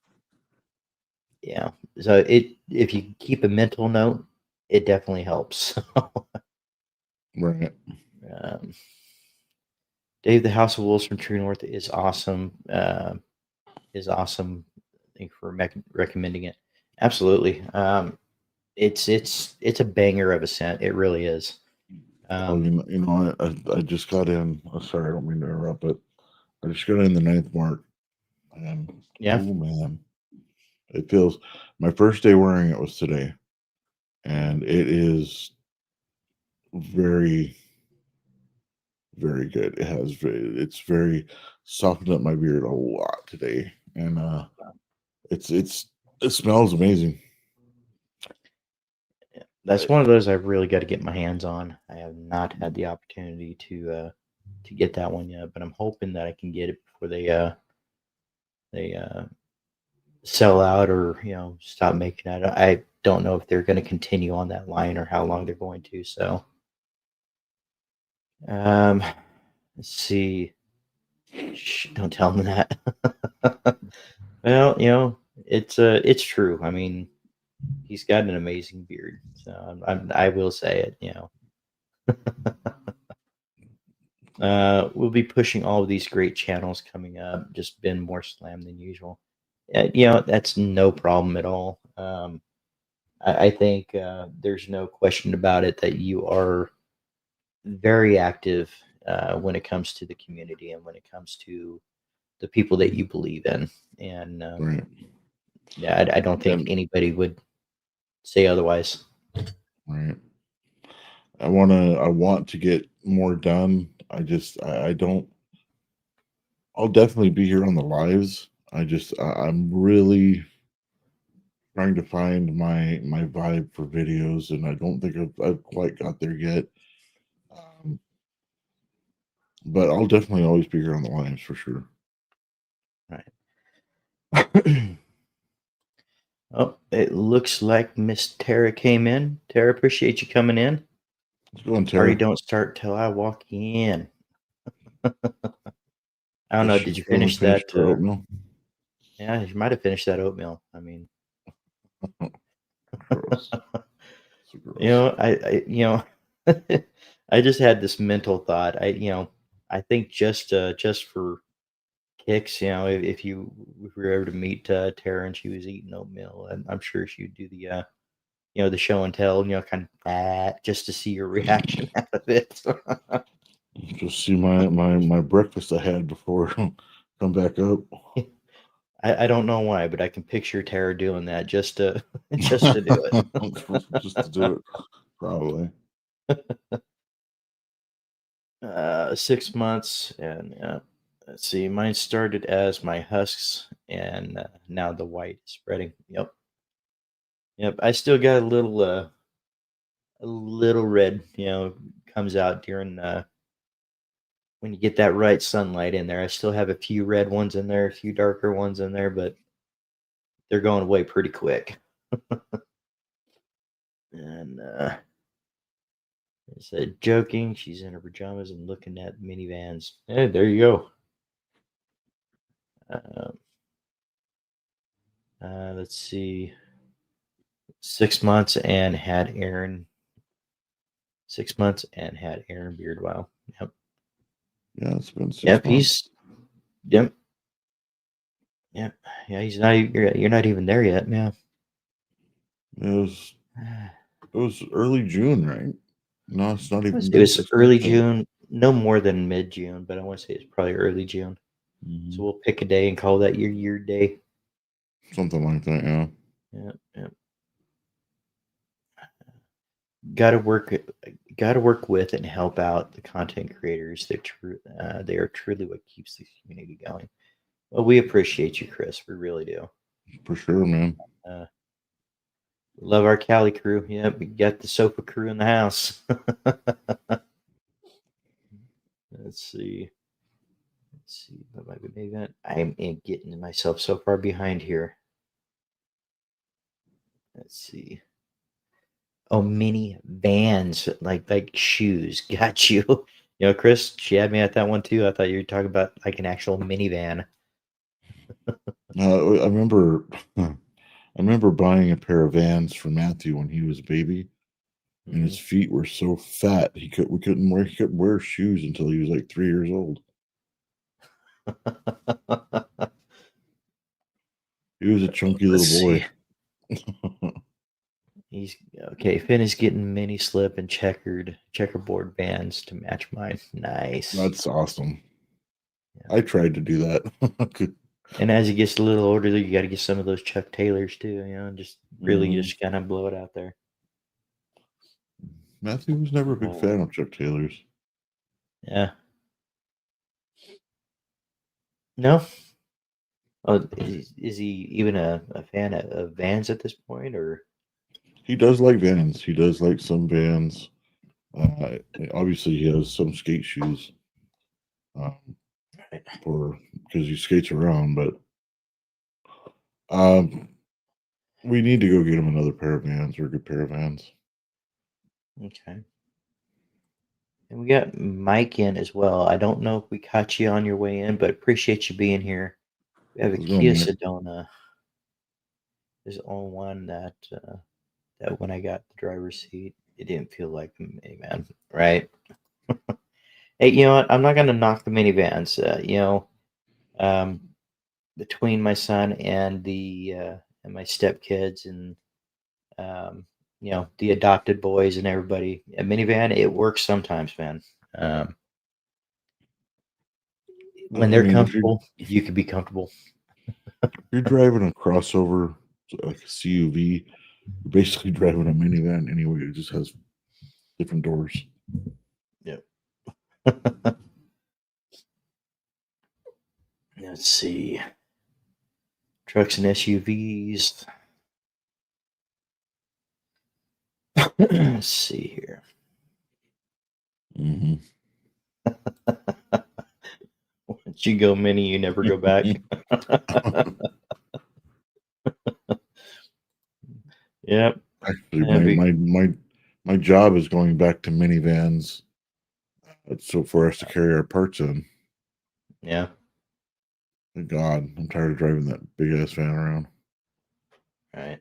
A: yeah. So if you keep a mental note, it definitely helps.
B: right.
A: um, Dave, the House of Wolves from True North is awesome. Is awesome. Thank you for recommending it. Absolutely. It's a banger of a scent. It really is.
B: Oh, I just got in. Oh, sorry, I don't mean to interrupt, but I just got in the ninth mark, and
A: Yeah.
B: oh man, it feels. My first day wearing it was today, and it is very, very good. It's very softened up my beard a lot today, and it smells amazing.
A: That's one of those I've really got to get my hands on. I have not had the opportunity to get that one yet, but I'm hoping that I can get it before they sell out, or stop making it. I don't know if they're going to continue on that line or how long they're going to. So, um, let's see. Shh, don't tell them that. Well, it's true. I mean, he's got an amazing beard, so I will say it. We'll be pushing all of these great channels coming up. Just been more slammed than usual. That's no problem at all. I think there's no question about it that you are very active when it comes to the community and when it comes to the people that you believe in. And
B: Right,
A: yeah, I don't think
B: and
A: anybody would say otherwise.
B: right. I want to get more done. I don't. I'll definitely be here on the lives. I'm really trying to find my vibe for videos, and I don't think I've quite got there yet. Um, but I'll definitely always be here on the lives for sure.
A: Right. Oh, it looks like Miss Tara came in. Tara, appreciate you coming in.
B: Let's go on,
A: Party
B: Tara.
A: don't start till I walk in. I don't
B: Guess
A: know. Did
B: she's
A: you
B: going to
A: finish
B: finish
A: that?
B: her oatmeal.
A: Yeah, you might have finished that oatmeal. I mean,
B: Gross. So gross.
A: I just had this mental thought. I think just for kicks, if we were able to meet Tara and she was eating oatmeal, and I'm sure she would do the show and tell, kind of that, just to see your reaction out of it.
B: Just see my breakfast I had before come back up.
A: I don't know why, but I can picture Tara doing that just to just to do it.
B: Just to do it, probably.
A: 6 months, and let's see, mine started as my husks, and now the white is spreading. Yep, yep. I still got a little red, comes out during when you get that right sunlight in there. I still have a few red ones in there, a few darker ones in there, but they're going away pretty quick. And I said, joking. She's in her pajamas and looking at minivans. Hey, there you go. Uh, let's see. 6 months and had Aaron. 6 months and had Aaron Beardwell. Yep.
B: Yeah, it's been 6
A: Yep.
B: months.
A: Yep. Yep. Yeah. He's not. You're not even there yet. Yeah.
B: It was early June, right? No, it's not
A: I want
B: even
A: to say it
B: been
A: was
B: 6 months
A: early
B: yet.
A: June. No more than mid June, but I want to say it's probably early June. So
B: Mhm.
A: we'll pick a day and call that your day.
B: Something like that, yeah.
A: Yeah. Got to work with and help out the content creators. They are truly what keeps the community going. Well, we appreciate you, Chris. We really do.
B: For sure, man.
A: Uh, love our Cali crew. Yeah, we got the sofa crew in the house. Let's see. That might be maybe that. I'm getting myself so far behind here. Let's see. Oh, mini vans, like shoes. Got you. You know, Chris, she had me at that one too. I thought you were talking about like an actual minivan.
B: I remember, I remember buying a pair of Vans for Matthew when he was a baby, and his
A: Mhm.
B: feet were so fat he couldn't wear shoes until he was like 3 years old. He was a chunky
A: Let's
B: little
A: see.
B: boy.
A: He's okay. Finn is getting mini slip and checkerboard bands to match mine. Nice.
B: That's awesome.
A: Yeah.
B: I tried to do that.
A: And as he gets a little older, you got to get some of those Chuck Taylors too. Just really
B: Mhm.
A: just kind of blow it out there.
B: Matthew was never a big
A: Oh,
B: fan of Chuck Taylor's.
A: yeah. No. Oh, is he even a fan of Vans at this point, or?
B: He does like Vans. He does like some Vans. Uh, Obviously, he has some skate shoes um, for because he skates around. But um, we need to go get him another pair of Vans or a good pair of Vans.
A: Okay. And we got Mike in as well. I don't know if we caught you on your way in, but appreciate you being here. We have a
B: How's it going,
A: Kia
B: Mike?
A: Sedona. There's only one that when I got the driver's seat, it didn't feel like a minivan, right? Hey, you know what? I'm not gonna knock the minivans. Um, between my son and my stepkids and um, the adopted boys and everybody, a minivan it works sometimes, man. Um, when
B: I
A: they're
B: mean,
A: comfortable, you can be comfortable.
B: if you're driving a crossover like a CUV, you're basically driving a minivan anyway. It just has different doors.
A: Yep. Let's see. Trucks and SUVs. Let's see here.
B: Hmm.
A: Once you go mini, you never go back. Yep.
B: Actually,
A: Yeah,
B: my job is going back to minivans. So for us to carry our parts in.
A: yeah.
B: Thank God, I'm tired of driving that big ass van around.
A: Right.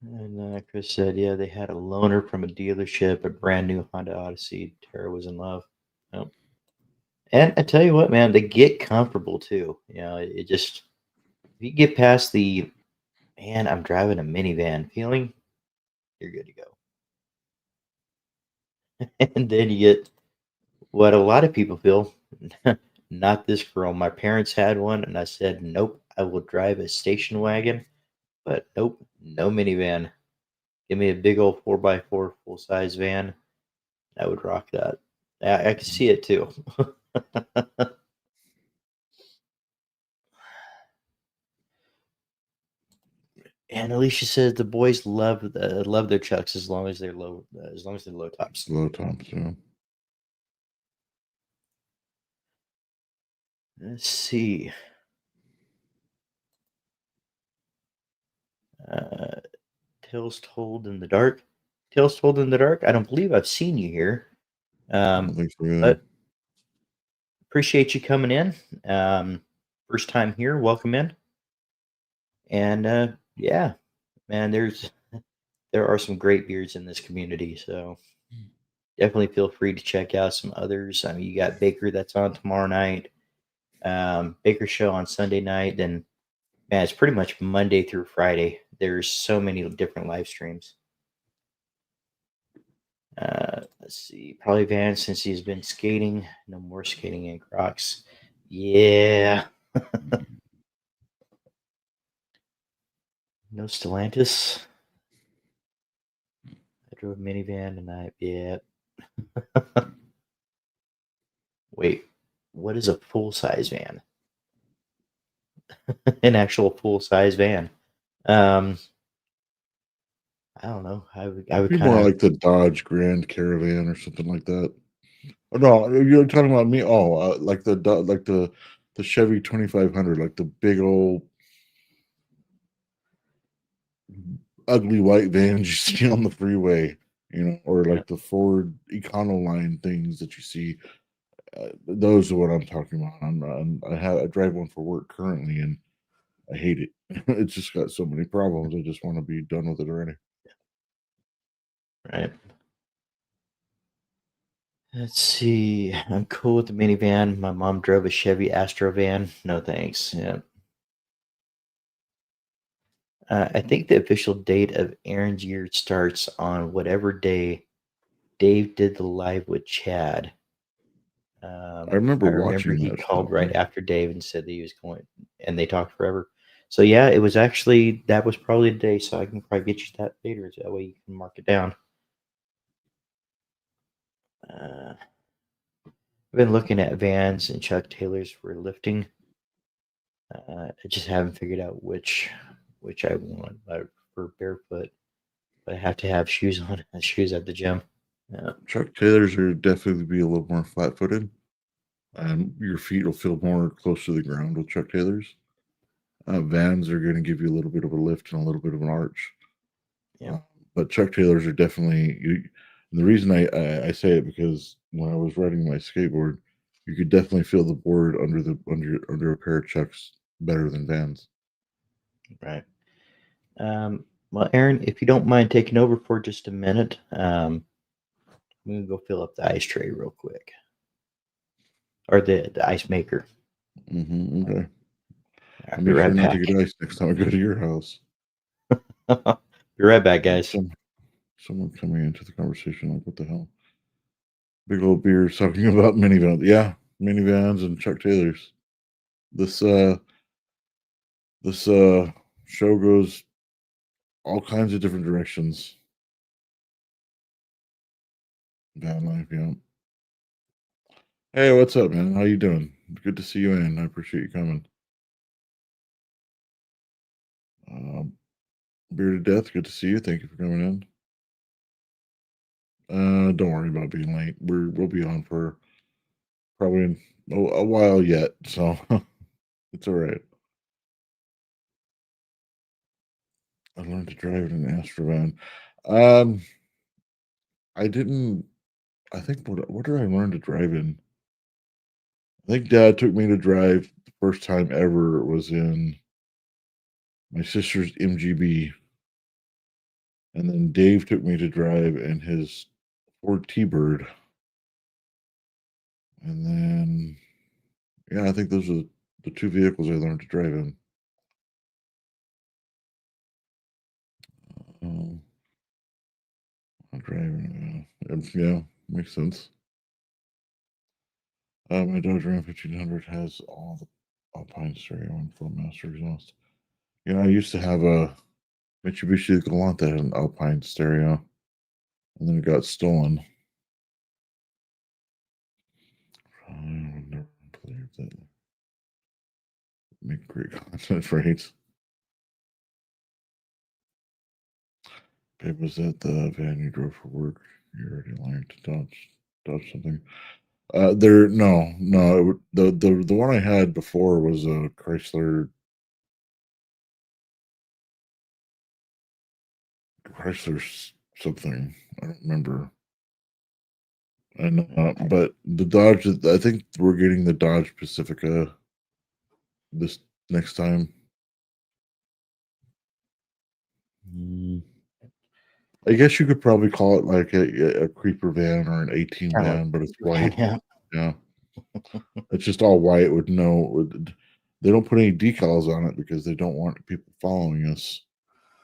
A: And Chris said, yeah, they had a loaner from a dealership, a brand new Honda Odyssey. Tara was in love. Yep. And I tell you what, man, they get comfortable too. It just, if you get past the, man, I'm driving a minivan feeling, you're good to go. And then you get what a lot of people feel. Not this girl. My parents had one, and I said, nope, I will drive a station wagon, but nope, no minivan. Give me a big old 4x4 full size van. I would rock that. I can see it too. And Alicia says the boys love their chucks as long as they're low tops.
B: Low tops, yeah.
A: Let's see. Uh, Tales told in the dark. Tales told in the dark. I don't believe I've seen you here.
B: I don't think so either.
A: But appreciate you coming in. First time here. Welcome in. And yeah, man, there are some great beards in this community. So definitely feel free to check out some others. I mean, you got Baker that's on tomorrow night. Baker show on Sunday night. Then man, it's pretty much Monday through Friday. There's so many different live streams. Let's see. Probably Van since he's been skating. No more skating in Crocs. Yeah. No Stellantis. I drove a minivan tonight. Yeah. Wait, what is a full size van? An actual full size van. I don't know. I would
B: Be
A: kind
B: more
A: of
B: like the Dodge Grand Caravan or something like that. Oh, no, you're talking about me. Oh, like the Chevy 2500, like the big old ugly white vans you see on the freeway, or
A: yeah,
B: like the Ford Econoline things that you see. Those are what I'm talking about. I drive one for work currently, and I hate it. It's just got so many problems. I just want to be done with it already.
A: right. Let's see. I'm cool with the minivan. My mom drove a Chevy Astro van. No thanks. Yeah. I think the official date of Aaron's year starts on whatever day Dave did the live with Chad.
B: I remember
A: I remember
B: watching
A: he
B: that
A: called
B: stuff.
A: right after Dave and said that he was going, and they talked forever. So yeah, it was actually that was probably the day. So I can probably get you that later. So that way you can mark it down. I've been looking at Vans and Chuck Taylors for lifting. I just haven't figured out which I want. I prefer barefoot, but I have to have shoes on. Shoes at the gym. Yeah,
B: Chuck Taylors are definitely be a little more flat-footed. Your feet will feel more close to the ground with Chuck Taylors. Vans are going to give you a little bit of a lift and a little bit of an arch.
A: yeah,
B: But Chuck Taylors are definitely and the reason I say it because when I was riding my skateboard, you could definitely feel the board under a pair of Chucks better than Vans.
A: right. Well, Aaron, if you don't mind taking over for just a minute, I'm gonna go fill up the ice tray real quick, or the ice maker.
B: Okay.
A: I'll
B: I'll
A: be
B: make sure
A: right
B: not to
A: back.
B: get ice next time I go to your house.
A: Be right back, guys.
B: Someone coming into the conversation like, what the hell? Big old beers talking about minivans. Yeah, minivans and Chuck Taylors. This this show goes all kinds of different directions. Van life, yeah. Hey, what's up, man? How you doing? Good to see you in. I appreciate you coming. Bearded Death, good to see you. Thank you for coming in. Don't worry about being late. We'll be on for probably a while yet, so it's all right. I learned to drive in an Astrovan. Um, I didn't. I think what did I learn to drive in? I think Dad took me to drive the first time ever was in my sister's MGB, and then Dave took me to drive in his Ford T-Bird, and then yeah, I think those are the two vehicles I learned to drive in. Um, I'm driving. Yeah, makes sense. My Dodge Ram 1500 has all the Alpine stereo and full master exhaust. I used to have a Mitsubishi Galant that had an Alpine stereo, and then it got stolen. I would never believe that. Make great content, right? Babe, was that the van you drove for work? You already learned to dodge something. No. The one I had before was a Chrysler something. I don't remember. And but the Dodge, I think we're getting the Dodge Pacifica this next time. Mm, I guess you could probably call it like a creeper van or an 18
A: Kind of like
B: van, but it's
A: van,
B: white.
A: yeah.
B: Yeah, it's just all white with no. They don't put any decals on it because they don't want people following us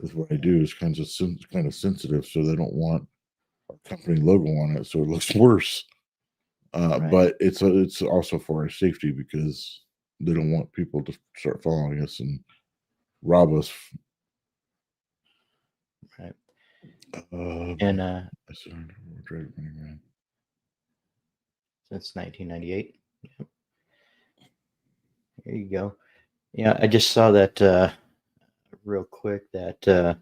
B: with what I do. Is kind of sensitive, so they don't want our company logo on it, so it looks worse.
A: Right.
B: But it's also for our safety because they don't want people to start following us and rob us.
A: And
B: I started Drag Minivan.
A: since 1998. Yep. There you go. Yeah, I just saw that real quick that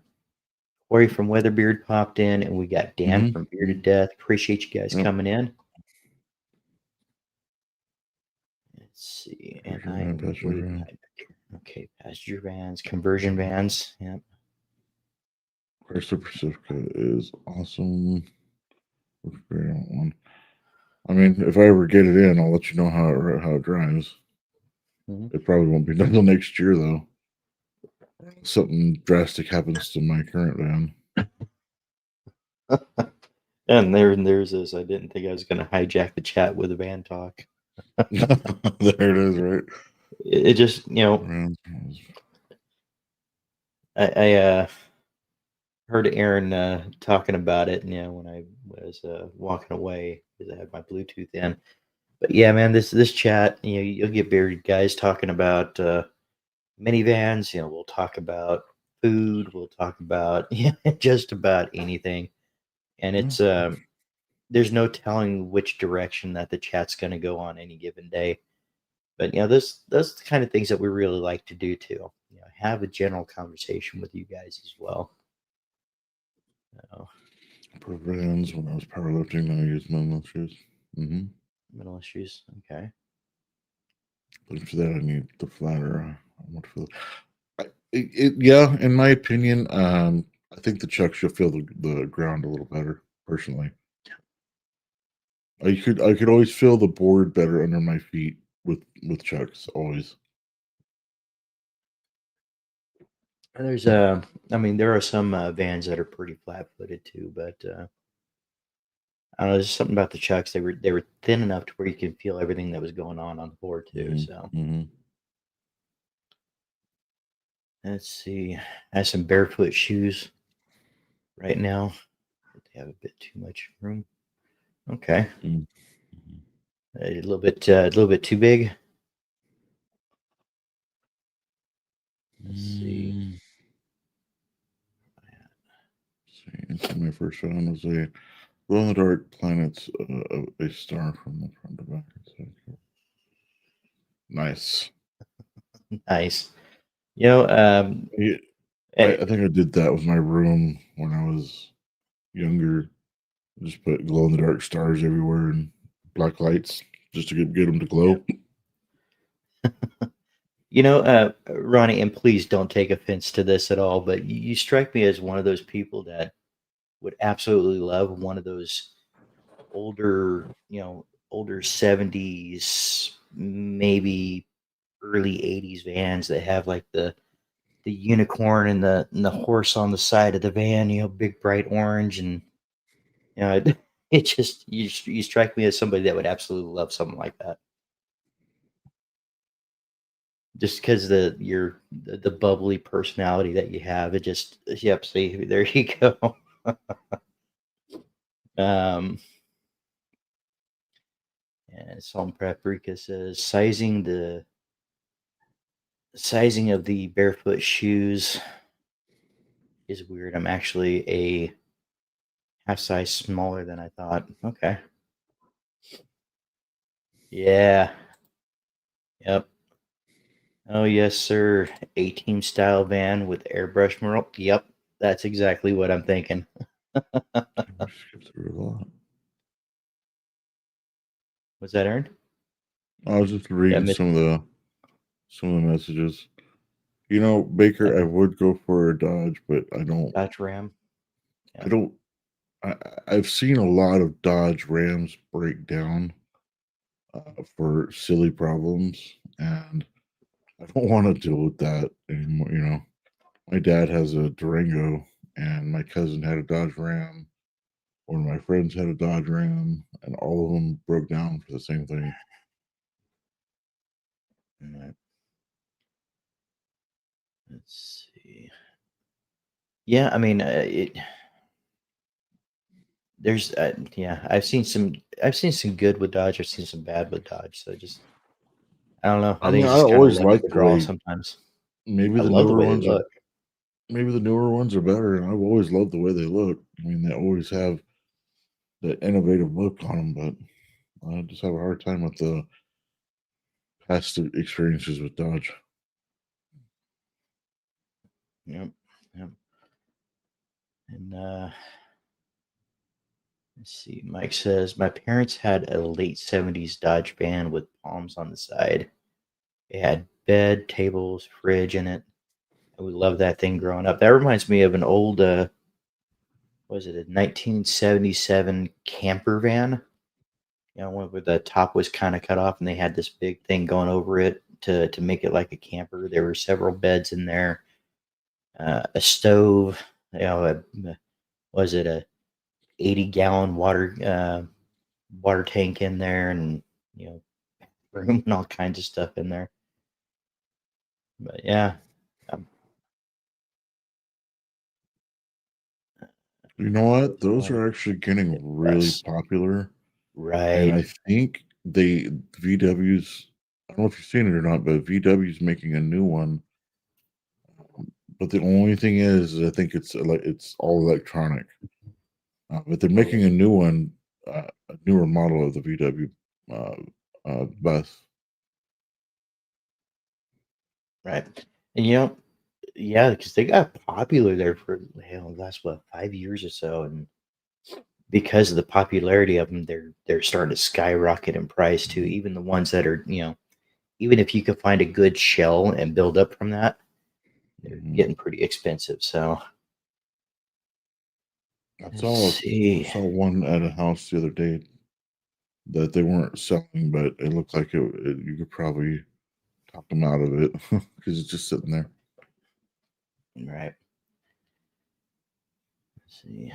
A: Corey from Weatherbeard popped in, and we got Dan from Bearded Death. Appreciate you guys
B: Yep.
A: coming in. Let's see. And
B: Passenger
A: I
B: van,
A: am
B: passenger
A: waiting.
B: van.
A: Okay, passenger vans, conversion vans. Yep.
B: Chrysler Pacifica is awesome. Looks great on one. I mean, if I ever get it in, I'll let you know how it drives.
A: Mhm.
B: It probably won't be done until next year, though. Something drastic happens to my current van.
A: And there's this. I didn't think I was going to hijack the chat with a van talk.
B: There it is, right?
A: It just, I heard Aaron talking about it, when I was walking away because I had my Bluetooth in. But yeah, man, this chat, you'll get buried guys talking about minivans. We'll talk about food. We'll talk about just about anything, and it's there's no telling which direction that the chat's going to go on any given day. But those the kind of things that we really like to do too. Have a general conversation with you guys as well.
B: For vans, when I was powerlifting, I used minimal shoes.
A: Mental issues. Okay.
B: But for that, I need the flatter. Yeah, in my opinion, I think the chucks should feel the ground a little better. Personally, I could always feel the board better under my feet with chucks. Always.
A: And there's I mean, there are some vans that are pretty flat-footed too, but I don't know. There's something about the chucks. They were thin enough to where you can feel everything that was going on the board too. So let's see. I have some barefoot shoes right now. They have a bit too much room. Okay. A little bit too big. Let's see.
B: So my first one was a glow in the dark planets, a star from the front to back. Nice.
A: Nice.
B: I think I did that with my room when I was younger. Just put glow in the dark stars everywhere and black lights just to get them to glow.
A: Ronnie, and please don't take offense to this at all, but you strike me as one of those people that would absolutely love one of those older 70s, maybe early 80s vans that have like the unicorn and the horse on the side of the van, big bright orange, and it just you strike me as somebody that would absolutely love something like that. Just because the bubbly personality that you have, it just yep. See, there you go. And Psalm Paprika says sizing of the barefoot shoes is weird. I'm actually a half size smaller than I thought. Okay. Yeah. Yep. Oh yes, sir. A-Team style van with airbrush mural. Yep. That's exactly what I'm thinking.
B: Skip through a lot.
A: Was that Aaron?
B: I was just reading some of the messages. Baker, I would go for a Dodge, but I don't.
A: Dodge Ram.
B: Yeah. I don't. I've seen a lot of Dodge Rams break down for silly problems, and I don't want to deal with that anymore. My dad has a Durango, and my cousin had a Dodge Ram. One of my friends had a Dodge Ram, and all of them broke down for the same thing.
A: Right. Let's see. Yeah, I mean, there's I've seen some good with Dodge. I've seen some bad with Dodge. So just I don't know. I think it's
B: I
A: just kind of
B: always
A: luck of
B: like
A: the
B: the
A: draw
B: way
A: sometimes.
B: maybe
A: I
B: the
A: love the
B: newer
A: way they
B: ones are
A: look.
B: maybe the newer ones are better, and I've always loved the way they look. I mean, they always have that innovative look on them, but I just have a hard time with the past experiences with Dodge.
A: Yep. Yep. And let's see. Mike says my parents had a late '70s Dodge van with palms on the side. It had bed, tables, fridge in it. And we loved that thing growing up. That reminds me of an old, was it a 1977 camper van? You know, one where the top was kind of cut off, and they had this big thing going over it to make it like a camper. There were several beds in there, a stove. You know, was it a 80-gallon water tank in there, and you know, room and all kinds of stuff in there. But yeah, um,
B: You know what? Those
A: one
B: are actually getting really
A: less.
B: popular, and
A: Right.
B: I think VW's. I don't know if you've seen it or not, but VW's making a new one. But the only thing is, I think it's all electronic. But they're making a new one, a newer model of the VW uh, bus.
A: Right. And you know, yeah, because they got popular there for hell, the last what 5 years or so, and because of the popularity of them, they're starting to skyrocket in price too. Even the ones that are, you know, even if you could find a good shell and build up from that, they're
B: Mhm.
A: getting pretty expensive. So
B: I
A: let's
B: saw
A: see.
B: one at a house the other day that they weren't selling, but it looked like you could probably talk them out of it because it's just sitting there.
A: Right. Let's see.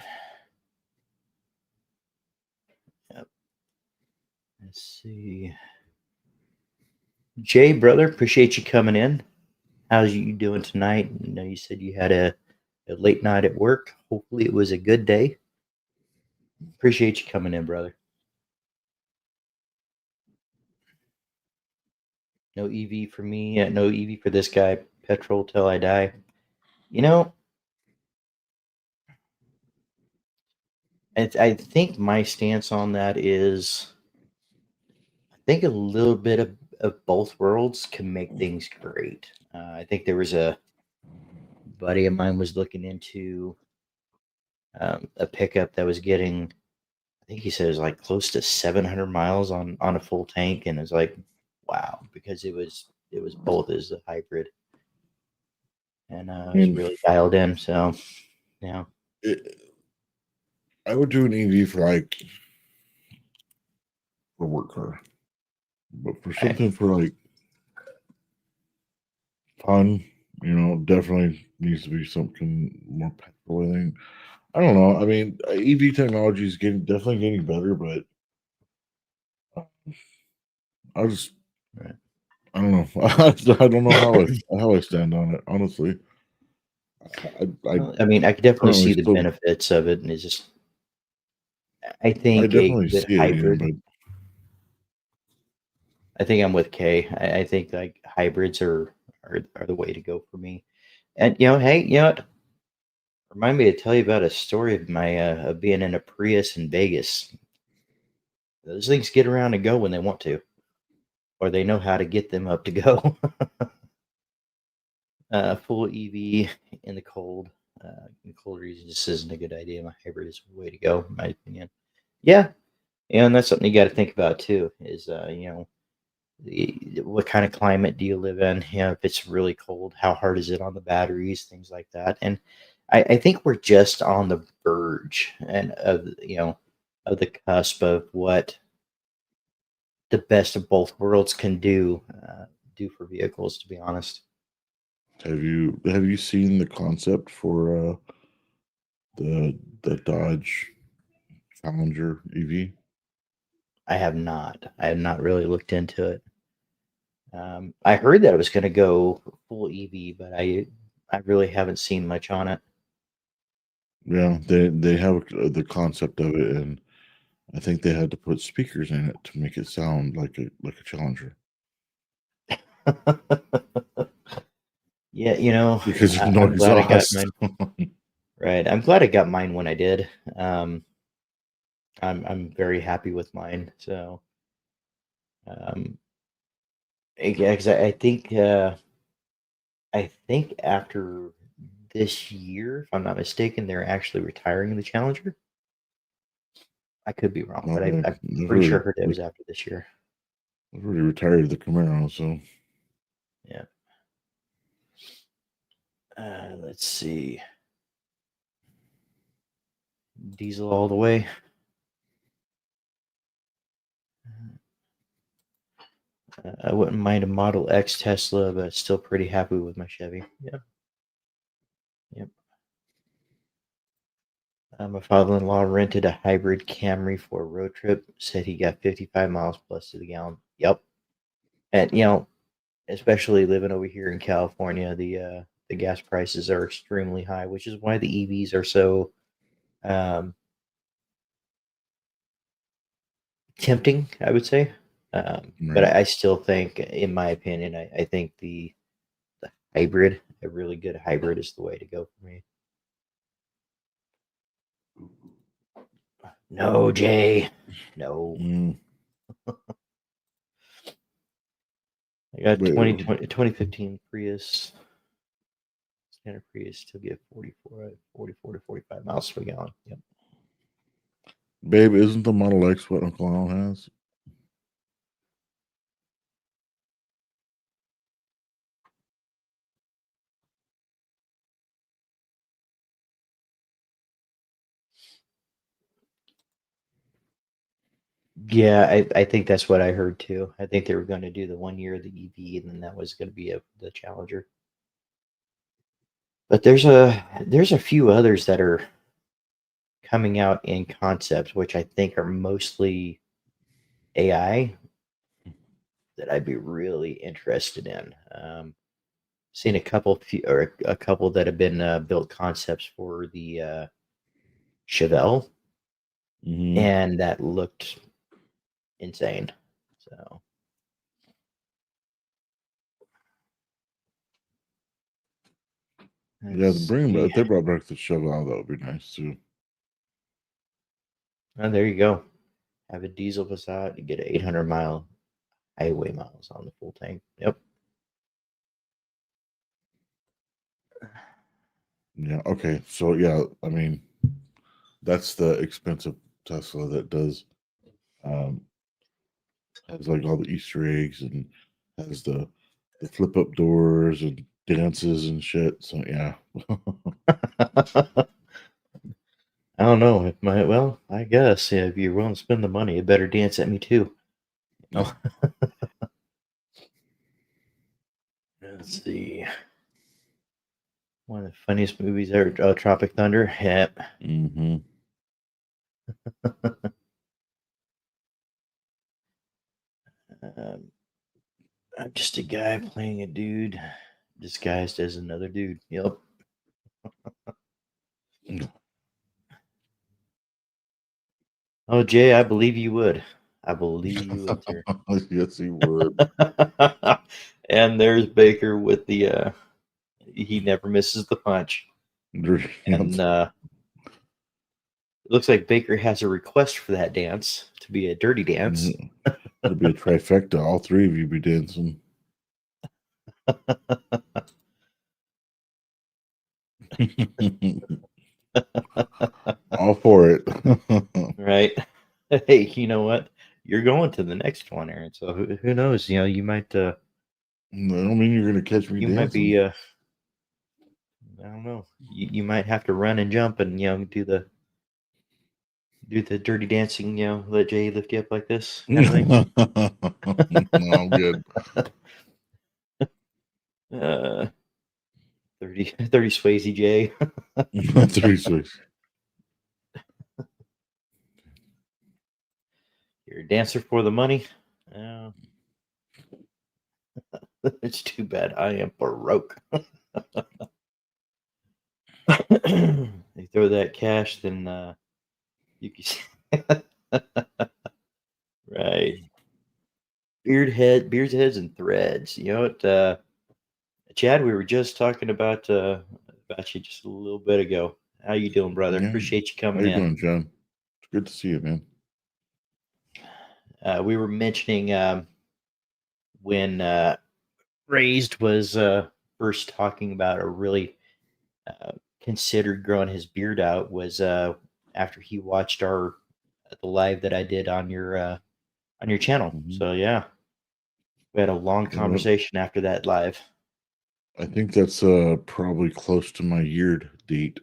A: Yep. Let's see. Jay, brother, appreciate you coming in. How's you doing tonight? You know, you said you had a late night at work. Hopefully, it was a good day. Appreciate you coming in, brother. No EV for me. No EV for this guy. Petrol till I die. You know, I think my stance on that is I think a little bit of both worlds can make things great. I think there was a buddy of mine was looking into a pickup that was getting, I think he said it was like close to 700 miles on a full tank, and it's like, wow, because it was both as a hybrid, and
B: I
A: it was
B: mean,
A: really dialed in. So yeah,
B: it, I would do an EV for a work car, but for
A: right,
B: something for fun, definitely needs to be something more petrol. I think. I don't know. I mean, EV technology is definitely getting better, but uh, I just
A: right.
B: I don't know. I don't know how I stand on it. Honestly, I
A: Well, I mean, I could definitely
B: currently
A: see the
B: still
A: benefits of it, and it's just I
B: I
A: think a
B: definitely
A: good
B: see it,
A: hybrid.
B: but
A: I think I'm with Kay. I think like hybrids are the way to go for me. And you know, hey, you know what? Remind me to tell you about a story of my of being in a Prius in Vegas. Those things get around and go when they want to, or they know how to get them up to go. Full EV in the cold. In cold regions, this isn't a good idea. My hybrid is the way to go, in my opinion. Yeah, and that's something you got to think about too. Is you know, what kind of climate do you live in? You know, if it's really cold, how hard is it on the batteries? Things like that. And I think we're just on the verge and of you know of the cusp of what the best of both worlds can do for vehicles. To be honest,
B: have you seen the concept for the Dodge Challenger EV?
A: I have not. I have not really looked into it. I heard that it was going to go full EV, but I really haven't seen much on it.
B: Yeah, they have the concept of it, and I think they had to put speakers in it to make it sound like a Challenger
A: Yeah, you know,
B: because there's no
A: I'm glad I got
B: exhaust.
A: mine. Right. I'm glad I got mine when I did. I'm very happy with mine. So, um, yeah, 'cause I think after this year, if I'm not mistaken, they're actually retiring the Challenger. I could be wrong, but
B: Okay.
A: I'm pretty sure I heard it was after this year.
B: I've already retired the Camaro, so
A: Yeah. Let's see. Diesel all the way. I wouldn't mind a Model X Tesla, but still pretty happy with my Chevy. Yep. Yep. My father-in-law rented a hybrid Camry for a road trip. Said he got 55 miles plus to the gallon. Yep. And especially living over here in California, the gas prices are extremely high, which is why the EVs are so um, tempting, I would say. But
B: right.
A: I still think, in my opinion, I think the hybrid, a really good hybrid, is the way to go for me. No, Jay. No.
B: Mm,
A: I got
B: wait,
A: 2015 Prius. Standard Prius still get 44 to 45 miles per gallon. Yep.
B: babe, isn't the Model X what Uncle Al has?
A: Yeah, I think that's what I heard too. I think they were going to do the 1 year of the EV, and then that was going to be the Challenger. But there's a few others that are coming out in concepts, which I think are mostly AI that I'd be really interested in. Seen a couple that have been built concepts for the Chevelle,
B: Mm-hmm.
A: and that looked insane. So
B: Yeah,
A: let's see.
B: if they brought back the Chevelle, that would be nice too.
A: Oh, there you go. Have a diesel Passat, you get 800-mile highway miles on the full tank. Yep.
B: Yeah. Okay. So yeah, I mean, that's the expensive Tesla that does um has like all the Easter eggs and has the flip up doors and dances and shit. So yeah.
A: I don't know. Well, I guess if you're willing to spend the money, you better dance at me too.
B: Yeah.
A: Let's see. One of the funniest movies ever, Tropic Thunder. Yep.
B: Mm-hmm.
A: Um, I'm just a guy playing a dude disguised as another dude. Yep. Oh, Jay, I believe you would. I believe you would, sir.
B: Yes, he would.
A: And there's Baker with the he never misses the punch. And it looks like Baker has a request for that dance to be a dirty dance.
B: It'd be a trifecta. All three of you be dancing. All for it.
A: Right. Hey, you know what? You're going to the next one, Aaron. So who knows? You might
B: I don't mean you're gonna catch me
A: you might
B: dancing.
A: be I don't know. You might have to run and jump and do the dirty dancing, let Jay lift you up like this kind of thing.
B: No, I'm good.
A: uh 30 Swayze Jay.
B: 36.
A: You're a dancer for the money. Oh, it's too bad I am broke. They throw that cash, then you can right. Beard's heads and threads. You know what, Chad? We were just talking about you just a little bit ago. How you doing, brother?
B: Yeah.
A: Appreciate you
B: How
A: coming
B: you
A: in.
B: doing, John? It's good to see you, man.
A: We were mentioning when Raised was first talking about or really uh, considered growing his beard out was after he watched the live that I did on your channel.
B: Mhm.
A: So yeah, we had a long
B: You know what?
A: conversation after that live.
B: I think that's probably close to my yeared date,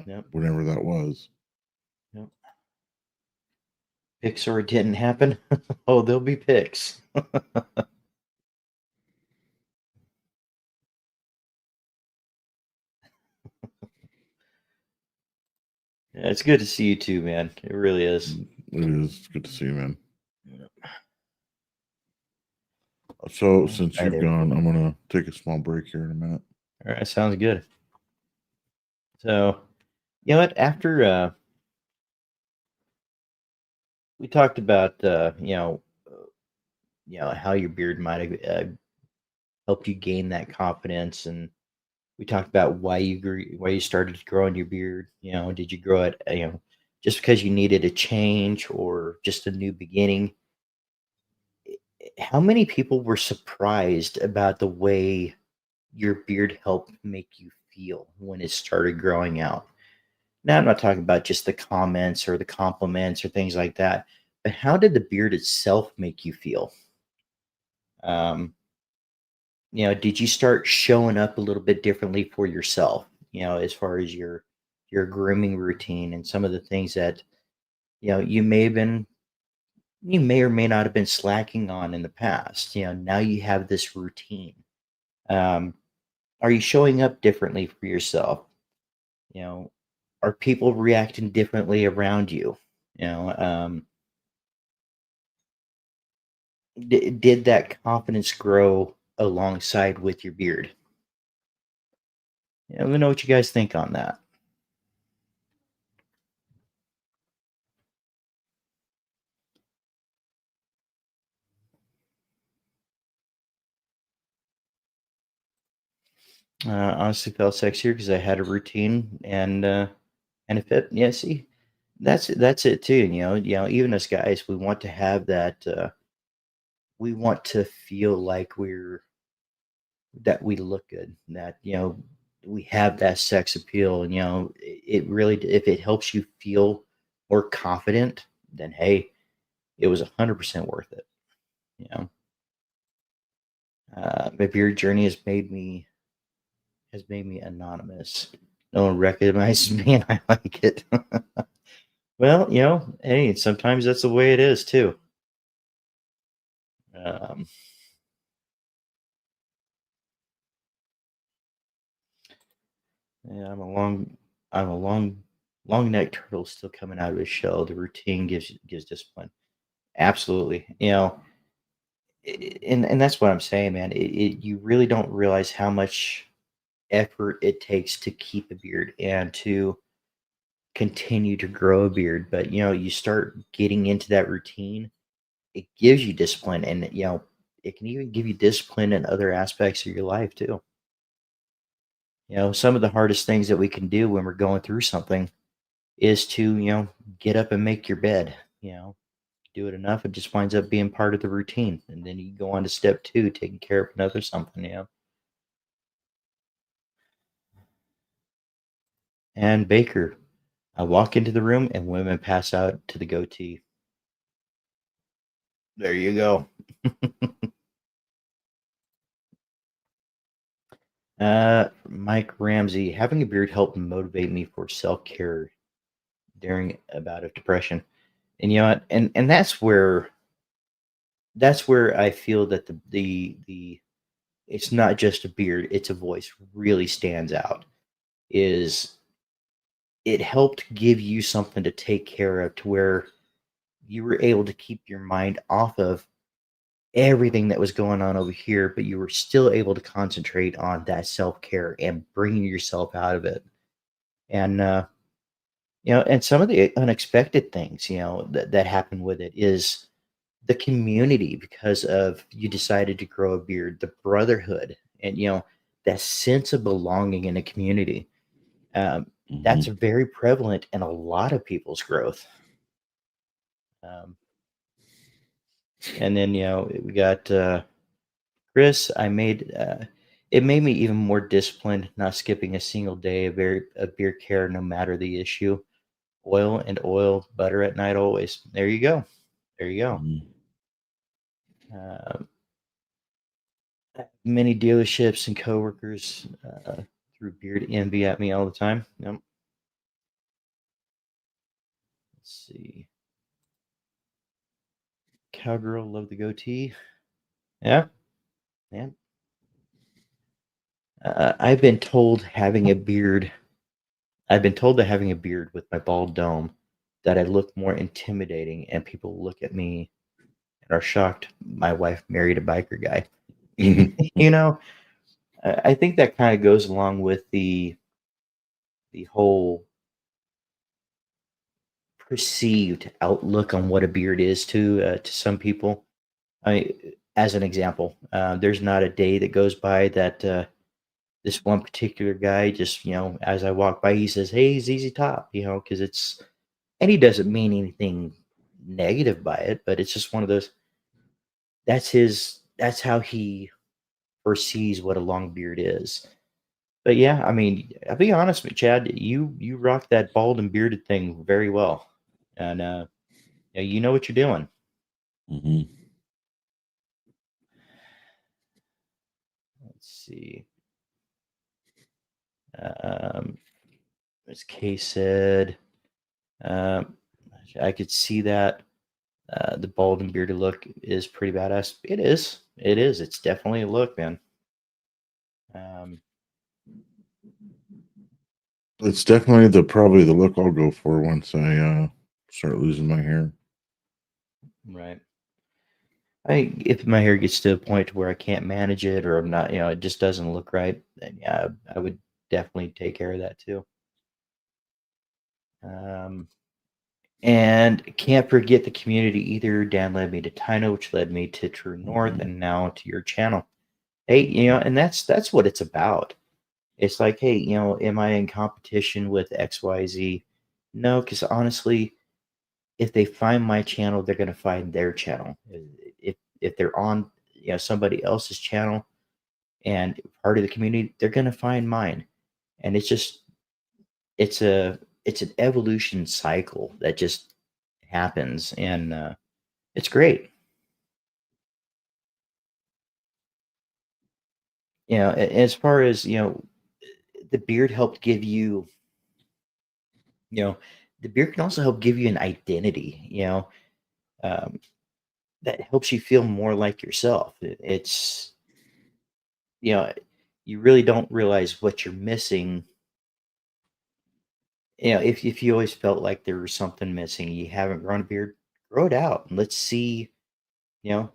A: Yep.
B: whenever that was.
A: Yep. Pics or it didn't happen. Oh, there'll be pics. Yeah, it's good to see you too, man. It really is.
B: It is good to see you, man.
A: Yep.
B: So
A: All
B: since
A: right,
B: you've gone, I'm gonna take a small break here in a minute.
A: all right, sounds good. So, you know what? After we talked about how your beard might have helped you gain that confidence, and we talked about why you started growing your beard. You know, did you grow it? Just because you needed a change or just a new beginning? How many people were surprised about the way your beard helped make you feel when it started growing out? Now, I'm not talking about just the comments or the compliments or things like that, but how did the beard itself make you feel? Um, did you start showing up a little bit differently for yourself? As far as your grooming routine and some of the things that you may or may not have been slacking on in the past. Now you have this routine. Um, are you showing up differently for yourself? You know, are people reacting differently around you? You know, did that confidence grow alongside with your beard? Let me know what you guys think on that. Honestly, felt sexier because I had a routine and a fit. Yeah, see, that's it too. Even us guys, we want to have that. We want to feel like that we look good. That we have that sex appeal, and it really if it helps you feel more confident, then hey, it was 100% worth it. You know, my beard journey has made me anonymous. No one recognizes me, and I like it. Well, hey, sometimes that's the way it is too. Um, yeah, I'm a long necked turtle still coming out of his shell. The routine gives discipline. Absolutely, and that's what I'm saying, man. You really don't realize how much effort it takes to keep a beard and to continue to grow a beard. But you start getting into that routine, it gives you discipline, and it can even give you discipline in other aspects of your life too. Some of the hardest things that we can do when we're going through something is to get up and make your bed. Do it enough, it just winds up being part of the routine, and then you go on to step two, taking care of another something. And Baker, I walk into the room and women pass out to the goatee. There you go. Mike Ramsey, having a beard helped motivate me for self care during a bout of depression. And and that's where I feel that the it's not just a beard, it's a voice really stands out. Is it helped give you something to take care of to where you were able to keep your mind off of everything that was going on over here, but you were still able to concentrate on that self care and bringing yourself out of it. And and some of the unexpected things that happen with it is the community because of you decided to grow a beard, the brotherhood, and that sense of belonging in a community. that's very prevalent in a lot of people's growth. Um, and then we got Chris. It made me even more disciplined, not skipping a single day of beer care, no matter the issue. Oil, butter at night always. There you go. There you go. Um, Many dealerships and coworkers threw beard envy at me all the time. Yep. Let's see. Cowgirl, love the goatee. Yeah, yeah. I've been told having a beard. I've been told that having a beard with my bald dome, that I look more intimidating, and people look at me and are shocked. My wife married a biker guy. you know, I think that kind of goes along with the whole perceived outlook on what a beard is to some people. As an example, there's not a day that goes by that this one particular guy just as I walk by, he says, "Hey, ZZ Top," because and he doesn't mean anything negative by it, but it's just one of those. That's how he perceives what a long beard is. But yeah, I mean, I'll be honest with Chad, you rock that bald and bearded thing very well, and you know what you're doing. Let's see. Um, as Kay said, um, I could see that the bald and bearded look is pretty badass. It is. It is. It's definitely a look, man. Um,
B: It's definitely probably the look I'll go for once I start losing my hair.
A: right. If my hair gets to a point where I can't manage it, or I'm not, it just doesn't look right, then yeah, I would definitely take care of that too. Um, and can't forget the community either. Dan led me to Tino, which led me to True North, and now to your channel. Hey, and that's what it's about. It's like, hey, am I in competition with XYZ? No, because honestly, if they find my channel, they're going to find their channel. If they're on somebody else's channel and part of the community, they're going to find mine. And it's an evolution cycle that just happens, and it's great. As far as the beard helped give you, you know, the beard can also help give you an identity. Um, that helps you feel more like yourself. It's you know, you really don't realize what you're missing. If you always felt like there was something missing, you haven't grown a beard, grow it out and let's see.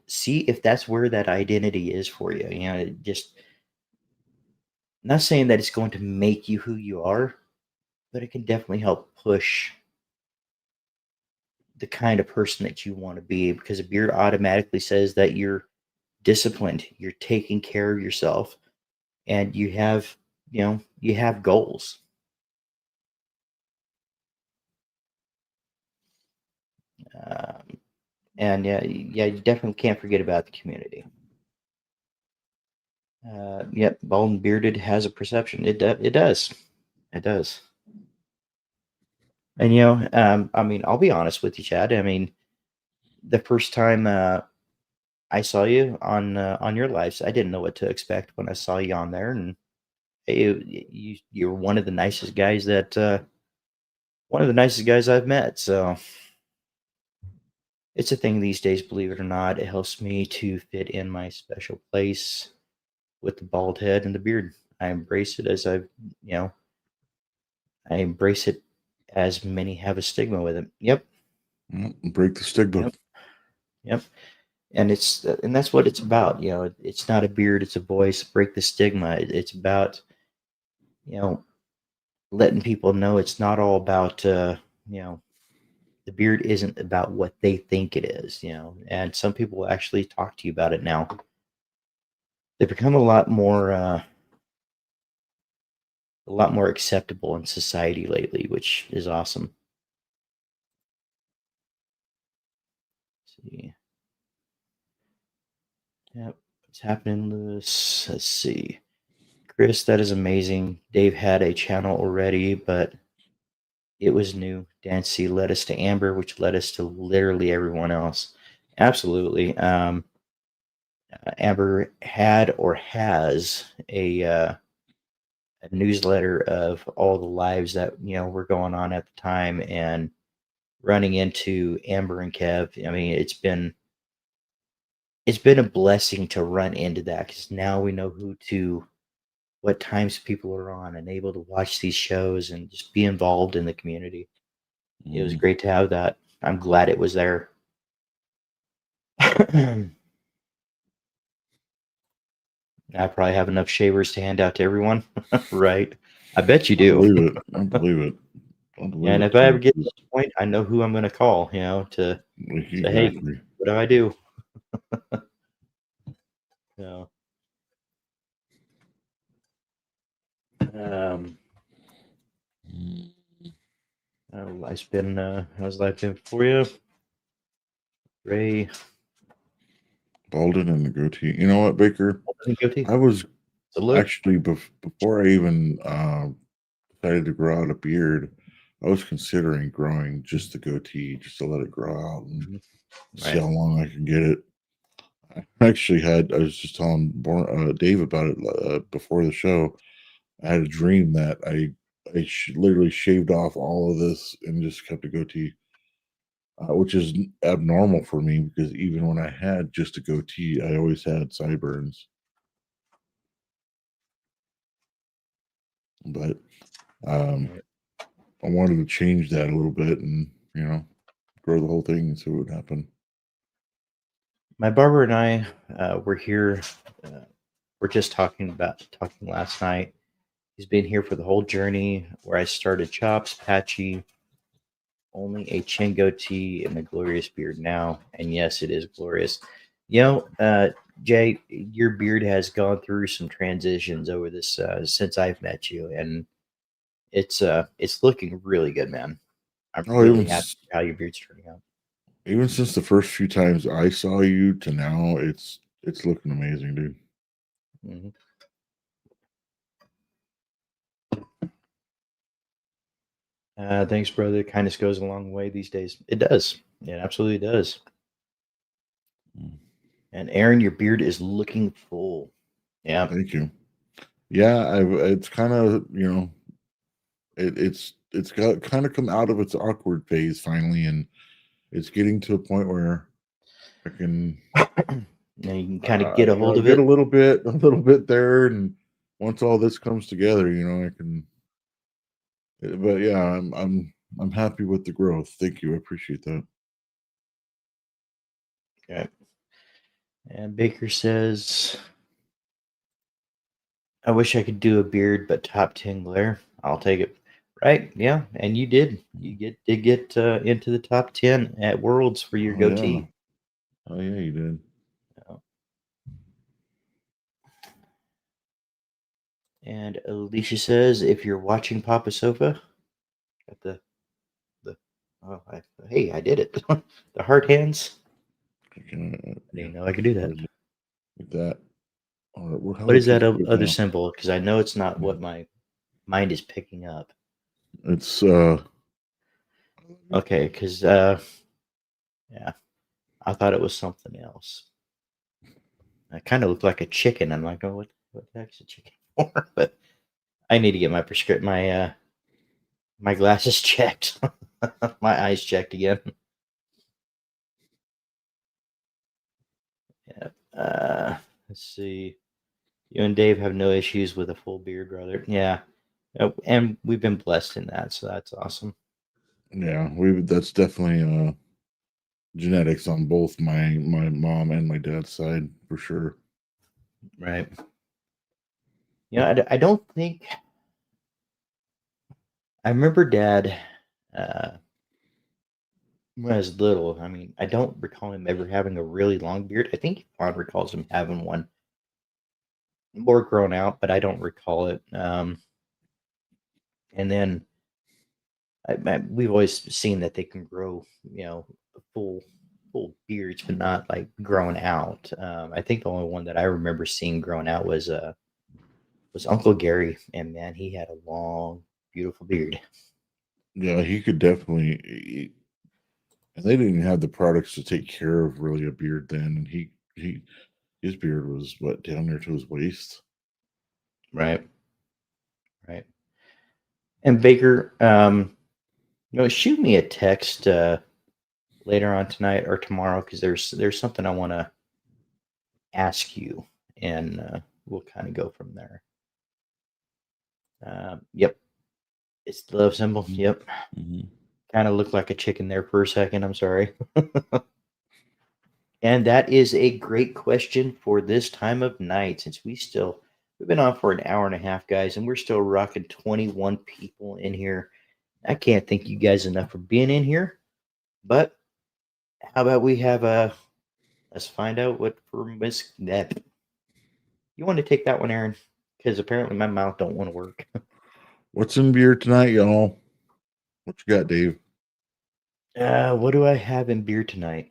A: See if that's where that identity is for you. Just not saying that it's going to make you who you are, but it can definitely help push the kind of person that you want to be, because a beard automatically says that you're disciplined, you're taking care of yourself, and you have goals. Um, and yeah, you definitely can't forget about the community. Yep, bald and bearded has a perception. It does, it does. And I mean, I'll be honest with you, Chad. I mean, the first time I saw you on your lives, I didn't know what to expect when I saw you on there, and you're one of the nicest guys I've met. So it's a thing these days, believe it or not. It helps me to fit in my special place with the bald head and the beard. I embrace it I embrace it as many have a stigma with it. Yep.
B: Break the stigma.
A: Yep. Yep. And that's what it's about. It's not a beard, it's a voice. Break the stigma. It's about you know letting people know it's not all about the beard isn't about what they think it is. And some people will actually talk to you about it now. They become a lot more a lot more acceptable in society lately, which is awesome. Let's see. Yep. What's happening, Lewis? Let's see. Chris, that is amazing. Dave had a channel already, but it was new. Dancy led us to Amber, which led us to literally everyone else. Absolutely. Amber had or has a newsletter of all the lives that were going on at the time, and running into Amber and Kev. I mean, it's been a blessing to run into that, because now we know what times people are on, and able to watch these shows and just be involved in the community. It was great to have that. I'm glad it was there. I probably have enough shavers to hand out to everyone, right? I bet you
B: I
A: do.
B: believe it. I believe it. I believe
A: And
B: it
A: if I ever
B: too.
A: get to that point, I know who I'm going to call, to say, hey,
B: Exactly.
A: what do I do? So, um, how's life been for you? Ray,
B: Baldwin and the goatee. You know what, Baker?
A: goatee.
B: I was
A: So look,
B: actually before I even decided to grow out a beard, I was considering growing just the goatee, just to let it grow out and see how long I can get it. I was just telling Dave about it before the show. I had a dream that I literally shaved off all of this and just kept a goatee, which is abnormal for me, because even when I had just a goatee, I always had sideburns. But I wanted to change that a little bit and grow the whole thing and see what would happen.
A: my barber and I were here. We're just talking last night. He's been here for the whole journey, where I started chops, patchy, only a chin goatee, and a glorious beard now. And yes, it is glorious. Jay, your beard has gone through some transitions over this since I've met you, and it's looking really good, man. I'm really happy with how your beard's turning out.
B: Even since the first few times I saw you to now, it's looking amazing, dude.
A: Mm-hmm. Thanks, brother. Kindness goes a long way these days. It does. It absolutely does. And Aaron, your beard is looking full. Yeah.
B: Thank you. Yeah, it's kind of it's got kind of come out of its awkward phase finally, and it's getting to a point where I can
A: Now you can kind of get a hold of
B: get
A: it.
B: a little bit there, and once all this comes together, I can. But yeah, I'm happy with the growth. Thank you. I appreciate that.
A: Okay. And Baker says, I wish I could do a beard, but top 10 glare. I'll take it. Right? Yeah. And you did. You did get into the top 10 at Worlds for your goatee.
B: Oh yeah, you did.
A: Yeah. And Alicia says, if you're watching Papa Sofa, got the hey, I did it. The heart hands. I didn't know I could do that.
B: Like that.
A: What is that other symbol? Because I know it's not what my mind is picking up.
B: It's
A: okay, because yeah, I thought it was something else. It kind of looked like a chicken. I'm like, oh, what the heck's a chicken for? But I need to get my glasses checked, my eyes checked again. Yeah. Let's see. You and Dave have no issues with a full beard, brother. Yeah. And we've been blessed in that, so that's awesome.
B: Yeah, that's definitely genetics on both my mom and my dad's side for sure.
A: Right. I don't think I remember Dad when I was little. I mean, I don't recall him ever having a really long beard. I think Vaughn recalls him having one more grown out, but I don't recall it. And then we've always seen that they can grow, full beards, but not like growing out. I think the only one that I remember seeing growing out was Uncle Gary, and man, he had a long, beautiful beard.
B: Yeah, he could definitely. And they didn't have the products to take care of really a beard then, and his beard was what, down there to his waist.
A: Right. Right. And Baker, shoot me a text later on tonight or tomorrow, because there's something I want to ask you, and we'll kind of go from there. Yep, it's the love symbol. Yep, kind of looked like a chicken there for a second. I'm sorry. And that is a great question for this time of night, since we've been on for an hour and a half, guys, and we're still rocking 21 people in here. I can't thank you guys enough for being in here. But how about we have let's find out what for Miss Nep. You want to take that one, Aaron? Because apparently my mouth don't want to work.
B: What's in beer tonight, y'all? What you got, Dave?
A: What do I have in beer tonight?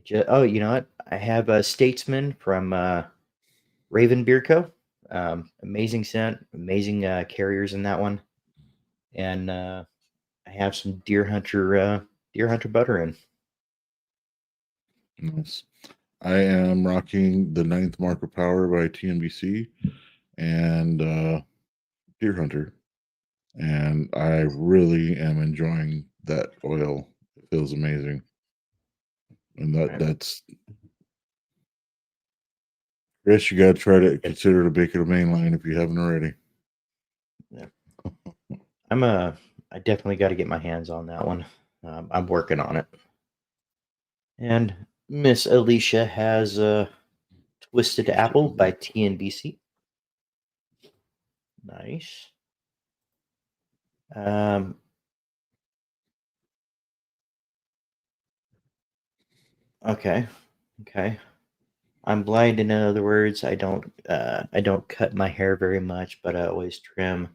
A: You know what? I have a Statesman from Raven Beer Co. Amazing scent, amazing carriers in that one, and I have some Deer Hunter butter in.
B: Nice. I am rocking the 9th Mark of Power by TNBC and Deer Hunter, and I really am enjoying that oil. It feels amazing, and that's Chris. You got to try to consider to bake it a mainline if you haven't already.
A: Yeah. I definitely got to get my hands on that one. I'm working on it. And Miss Alicia has Twisted Apple by TNBC. Nice. Okay. I'm blind, in other words. I don't cut my hair very much, but I always trim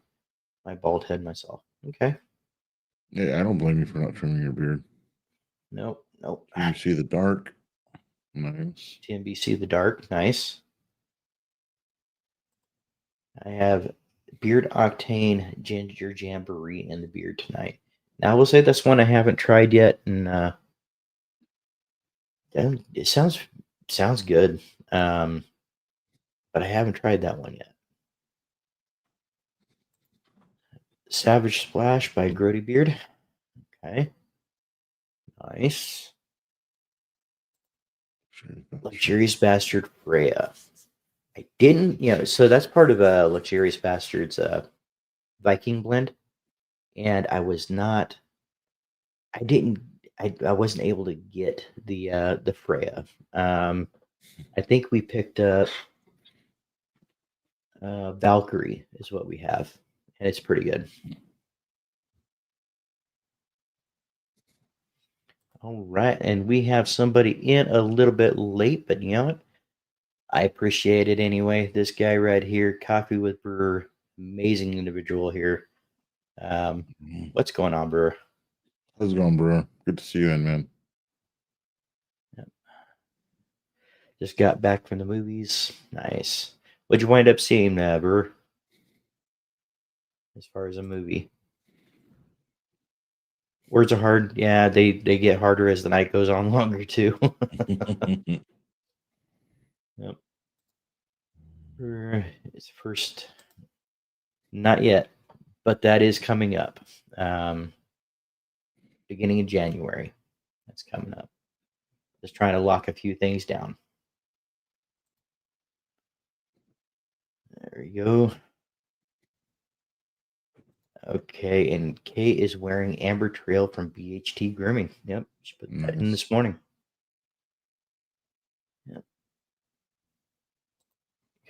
A: my bald head myself. Okay.
B: Yeah, I don't blame you for not trimming your beard.
A: Nope.
B: You see the dark. Nice.
A: TNBC the dark. Nice. I have Beard Octane Ginger Jamboree in the beard tonight. Now I will say this one I haven't tried yet, and it sounds good. But I haven't tried that one yet. Savage Splash by Grody Beard. Okay. Nice. Luxurious Bastard Freya. I didn't, so that's part of Luxurious Bastard's Viking blend. And I wasn't able to get the Freya. I think we picked up Valkyrie is what we have, and it's pretty good. All right, and we have somebody in a little bit late, but you know what? I appreciate it anyway. This guy right here, Coffee with Brewer, amazing individual here. What's going on, Brewer?
B: How's it going, Brewer? Good to see you in, man.
A: Yep. Just got back from the movies. Nice. What'd you wind up seeing, Brewer? As far as a movie. Words are hard. Yeah, they get harder as the night goes on longer too. Yep. It's first. Not yet, but that is coming up. Beginning of January. That's coming up. Just trying to lock a few things down. There you go. Okay, and Kay is wearing Amber Trail from BHT Grooming. Yep, she put that in this morning. Yep.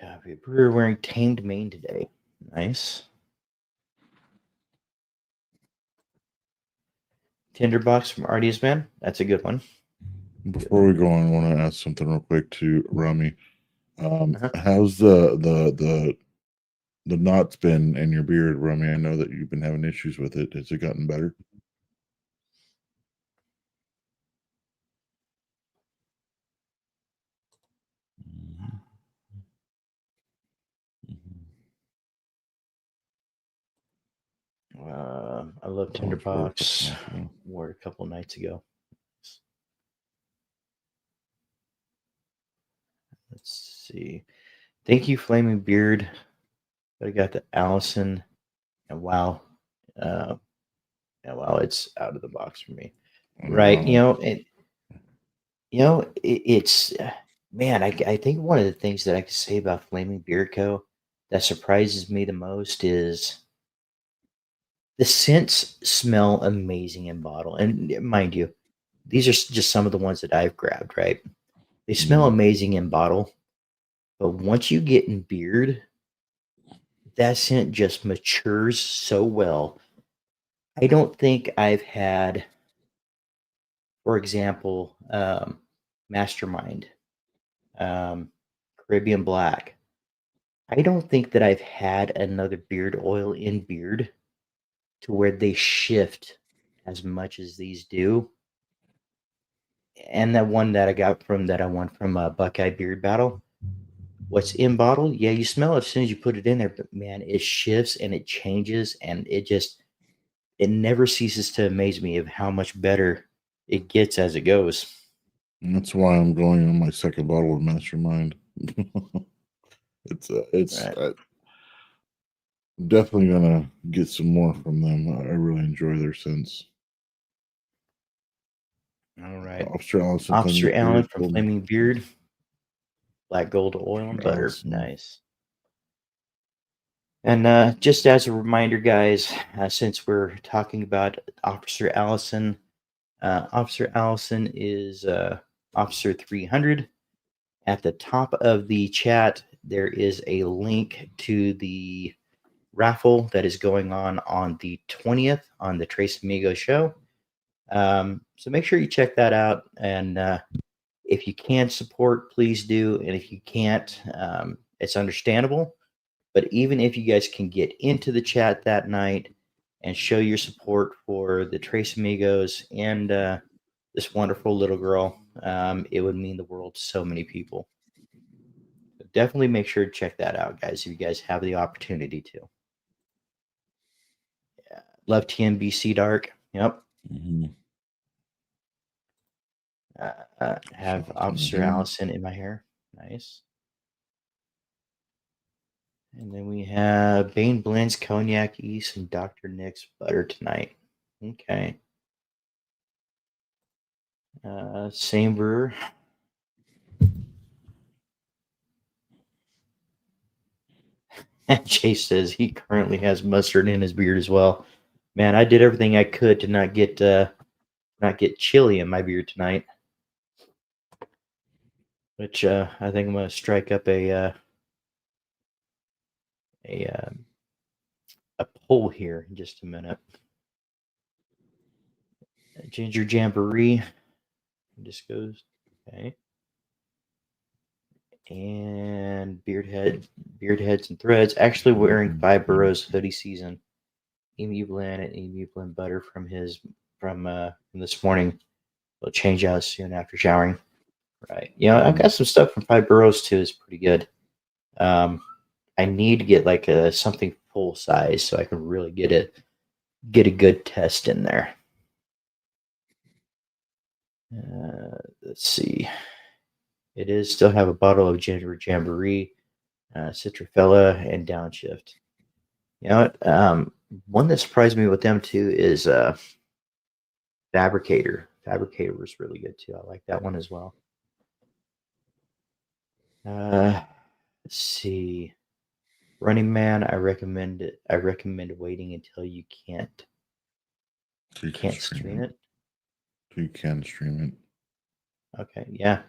A: Coffee Brewer wearing Tamed Mane today. Nice. Tinderbox from Artie's Man. That's a good one.
B: Before we go on, I want to ask something real quick to Rami. How's the knot's been in your beard, Rummy? I know that you've been having issues with it. Has it gotten better?
A: I love Tinderbox.
B: Yeah.
A: Wore it a couple nights ago. Let's see. Thank you, Flaming Beard. I got the Allison, and wow, it's out of the box for me. Right? It's man. I think one of the things that I can say about Flaming Beard Co. that surprises me the most is the scents smell amazing in bottle, and mind you, these are just some of the ones that I've grabbed. Right? They smell amazing in bottle, but once you get in beard, that scent just matures so well. I don't think I've had, for example, Mastermind, Caribbean Black. I don't think that I've had another beard oil in beard to where they shift as much as these do. And that one that I won from Buckeye Beard Battle, what's in bottle, yeah, you smell it as soon as you put it in there, but man, it shifts and it changes, and it never ceases to amaze me of how much better it gets as it goes.
B: And that's why I'm going on my second bottle of Mastermind. it's
A: Right.
B: definitely gonna get some more from them. I really enjoy their scents.
A: All right.
B: Officer Allison,
A: Officer Allen from
B: Golden-
A: Flaming Beard, Black Gold Oil and Butter.
B: Allison.
A: Nice. And just as a reminder, guys, since we're talking about Officer Allison is Officer 300. At the top of the chat, there is a link to the raffle that is going on the 20th on the Trace Amigo show. So make sure you check that out. And if you can support, please do. And if you can't, it's understandable. But even if you guys can get into the chat that night and show your support for the Trace Amigos and this wonderful little girl, it would mean the world to so many people. So definitely make sure to check that out, guys, if you guys have the opportunity to. Yeah. Love TNBC Dark. Yep.
B: Mm-hmm.
A: Have Officer Allison in my hair. Nice. And then we have Bane Blends Cognac East and Dr. Nick's Butter tonight. Okay. Same brewer. Chase says he currently has mustard in his beard as well. Man, I did everything I could to not get chili in my beard tonight. Which I think I'm gonna strike up a poll here in just a minute. Ginger Jamboree just goes okay. And beard heads and threads. Actually wearing 5 Boroughs hoodie season. Emu blend and emu blend butter from this morning. Will change out soon after showering. Right. I've got some stuff from 5 Boroughs too. It's pretty good. I need to get like something full size so I can really get a good test in there. Let's see. It is still have a bottle of Ginger Jamboree, Citrafella, and Downshift. One that surprised me with them too is Fabricator. Fabricator was really good too. I like that one as well. Let's see. Running Man, I recommend it. I recommend waiting until you can't stream it.
B: You can stream it.
A: Okay, yeah.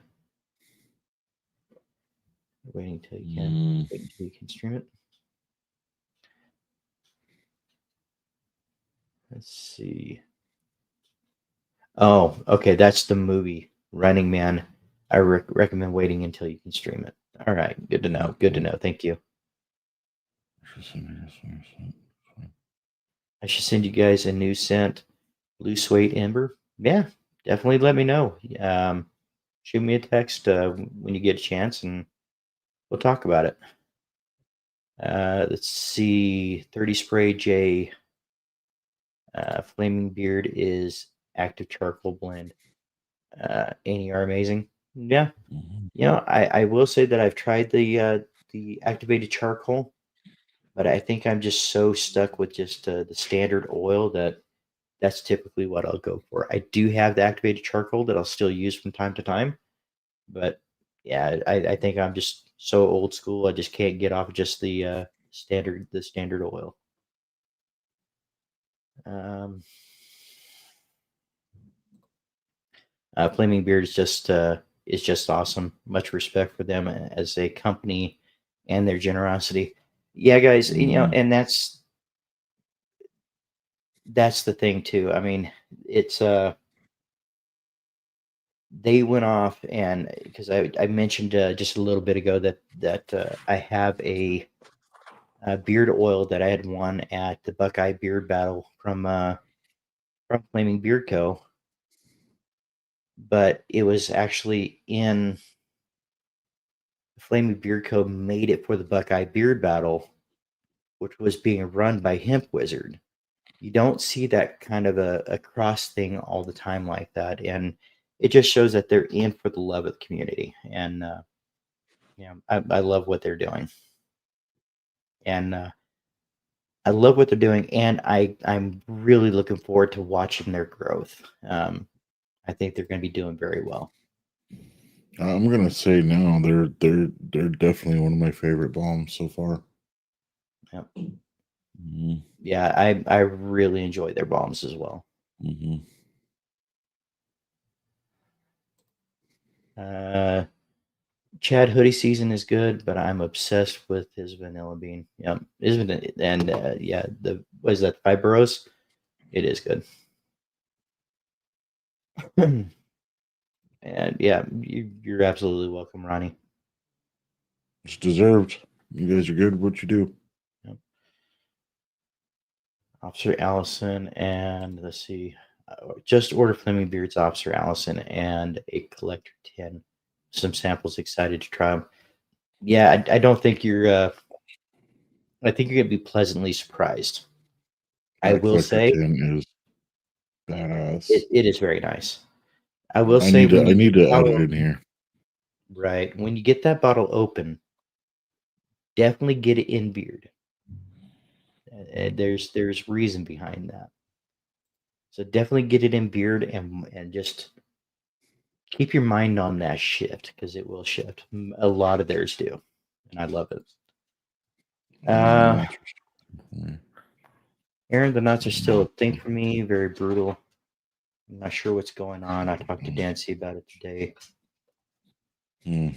A: Waiting until you can. Wait until you can stream it. Let's see. Oh, okay. That's the movie Running Man. I recommend waiting until you can stream it. All right. Good to know. Good to know. Thank you. I should send you guys a new scent, Blue Suede Ember. Yeah, definitely let me know. Shoot me a text when you get a chance, and we'll talk about it. Let's see. 30 Spray J Flaming Beard is active charcoal blend. Any are amazing. Yeah. You know, I will say that I've tried the activated charcoal, but I think I'm just so stuck with just the standard oil that that's typically what I'll go for. I do have the activated charcoal that I'll still use from time to time, but yeah, I think I'm just so old school. I just can't get off of just the standard oil. Um, Flaming Beard is just awesome. Much respect for them as a company and their generosity. Yeah, guys, you know, and that's the thing too. I mean, it's they went off and because I mentioned just a little bit ago that I have a beard oil that I had won at the Buckeye Beard Battle from Flaming Beard Co. But it was actually in Flaming Beard Co. made it for the Buckeye Beard Battle, which was being run by Hemp Wizard. You don't see that kind of a cross thing all the time like that, and it just shows that they're in for the love of the community. And I love what they're doing, and I love what they're doing, and I'm really looking forward to watching their growth. I think they're going to be doing very well.
B: I'm gonna say now they're definitely one of my favorite bombs so far.
A: Yep.
B: Mm-hmm.
A: Yeah, I really enjoy their bombs as well.
B: Mm-hmm.
A: Chad Hoodie season is good, but I'm obsessed with his vanilla bean. Yep, and yeah, the what is that Fibros? It is good. And yeah, you're absolutely welcome, Ronnie.
B: It's deserved. You guys are good at what you do.
A: Yep. Officer Allison, and let's see, just order Flaming Beards, Officer Allison, and a Collector 10. Some samples, excited to try them. Yeah, I don't think you're. I think you're gonna be pleasantly surprised. I will
B: Collector
A: say
B: 10 is badass.
A: it is very nice. I will say when
B: I
A: you
B: need
A: get the
B: to add
A: bottle,
B: it in here.
A: right, when you get that bottle open, definitely get it in beard. There's reason behind that. So definitely get it in beard and just keep your mind on that shift because it will shift. A lot of theirs do, and I love it. Aaron, the nuts are still a thing for me. Very brutal. I'm not sure what's going on. I talked to Dancy about it today.
B: Damn,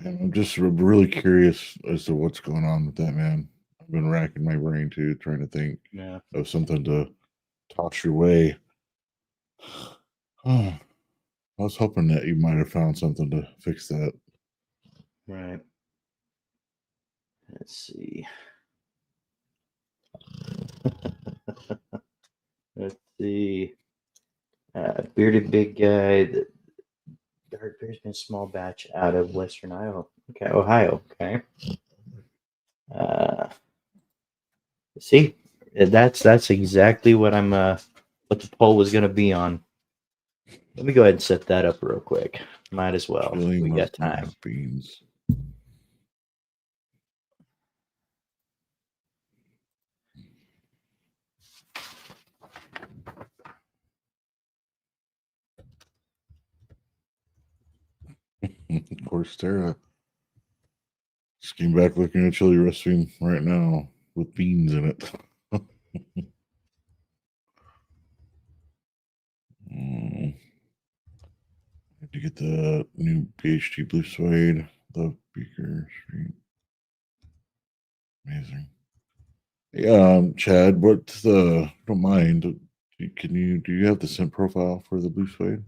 B: I'm just really curious as to what's going on with that, man. I've been racking my brain too, trying to think of something to toss your way. I was hoping that you might have found something to fix that.
A: Right. Let's see. Let's see. Bearded big guy. The dark beard's been a small batch out of Western Iowa. Okay, Ohio. Okay. See, that's exactly what I'm. What the poll was going to be on. Let me go ahead and set that up real quick. Might as well.
B: Chili
A: We got
B: must
A: time.
B: have beans. Of course, Tara just came back looking at chili recipe right now with beans in it. To get the new PHT Blue Suede, the Beaker Street. Amazing. Yeah, Chad, what's the, don't mind, do you have the scent profile for the Blue Suede?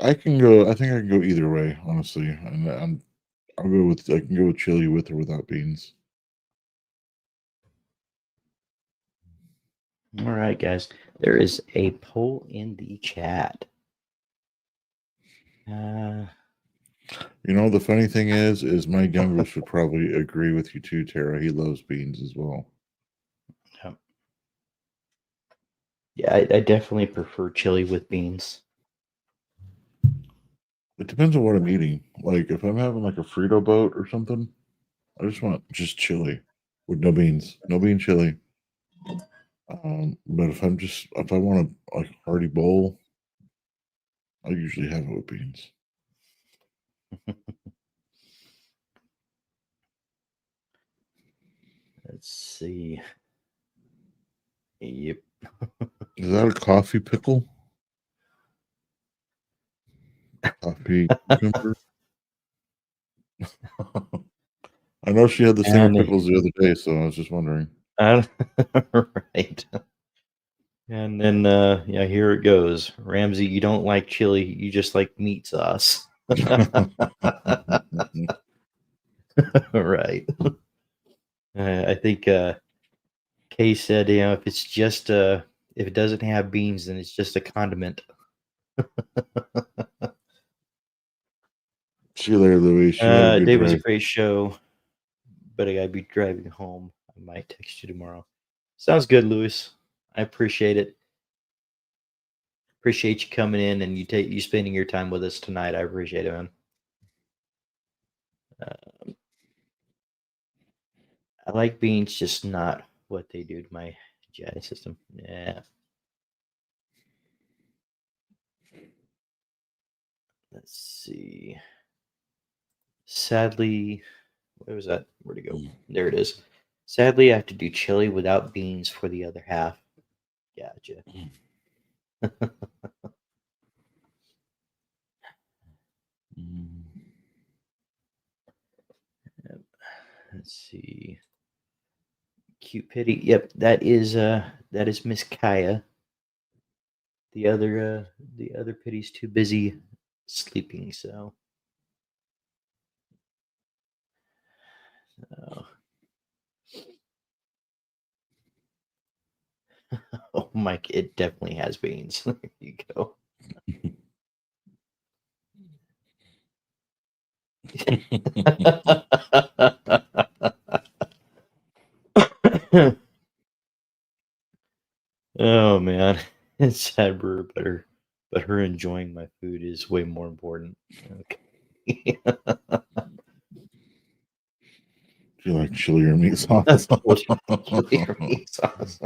B: I can go. I think I can go either way, honestly. And I'll go with. I can go with chili with or without beans.
A: All right, guys. There is a poll in the chat.
B: The funny thing is my youngest would probably agree with you too, Tara. He loves beans as well.
A: Yeah, I definitely prefer chili with beans.
B: It depends on what I'm eating. Like if I'm having like a Frito boat or something, I just want just chili with no beans, no bean chili. But if I want a like hearty bowl, I usually have it with beans.
A: Let's see. Yep.
B: Is that a coffee pickle? Coffee cucumber? I know she had the same
A: And
B: pickles the other day, so I was just wondering.
A: right. And then yeah, here it goes. Ramsey, you don't like chili, you just like meat sauce. Right. I think Kay said, if it's just if it doesn't have beans, then it's just a condiment.
B: See you later, Louis. You have a good
A: Dave was a
B: drive.
A: great show, but I gotta be driving home. I might text you tomorrow. Sounds good, Louis. I appreciate it. Appreciate you coming in and you spending your time with us tonight. I appreciate it, man. I like beans, just not what they do to my GI system. Yeah. Let's see. Sadly, where was that? Where'd it go? There it is. Sadly, I have to do chili without beans for the other half. Gotcha. Yep. Let's see. Cute pity. Yep, that is Miss Kaya. The other pity's too busy sleeping, so oh. Oh my, it definitely has beans. There you go. Oh man, it's sad brewer, but her enjoying my food is way more important. Okay.
B: Do you like chili or meat sauce?
A: That's told you, chili or meat sauce.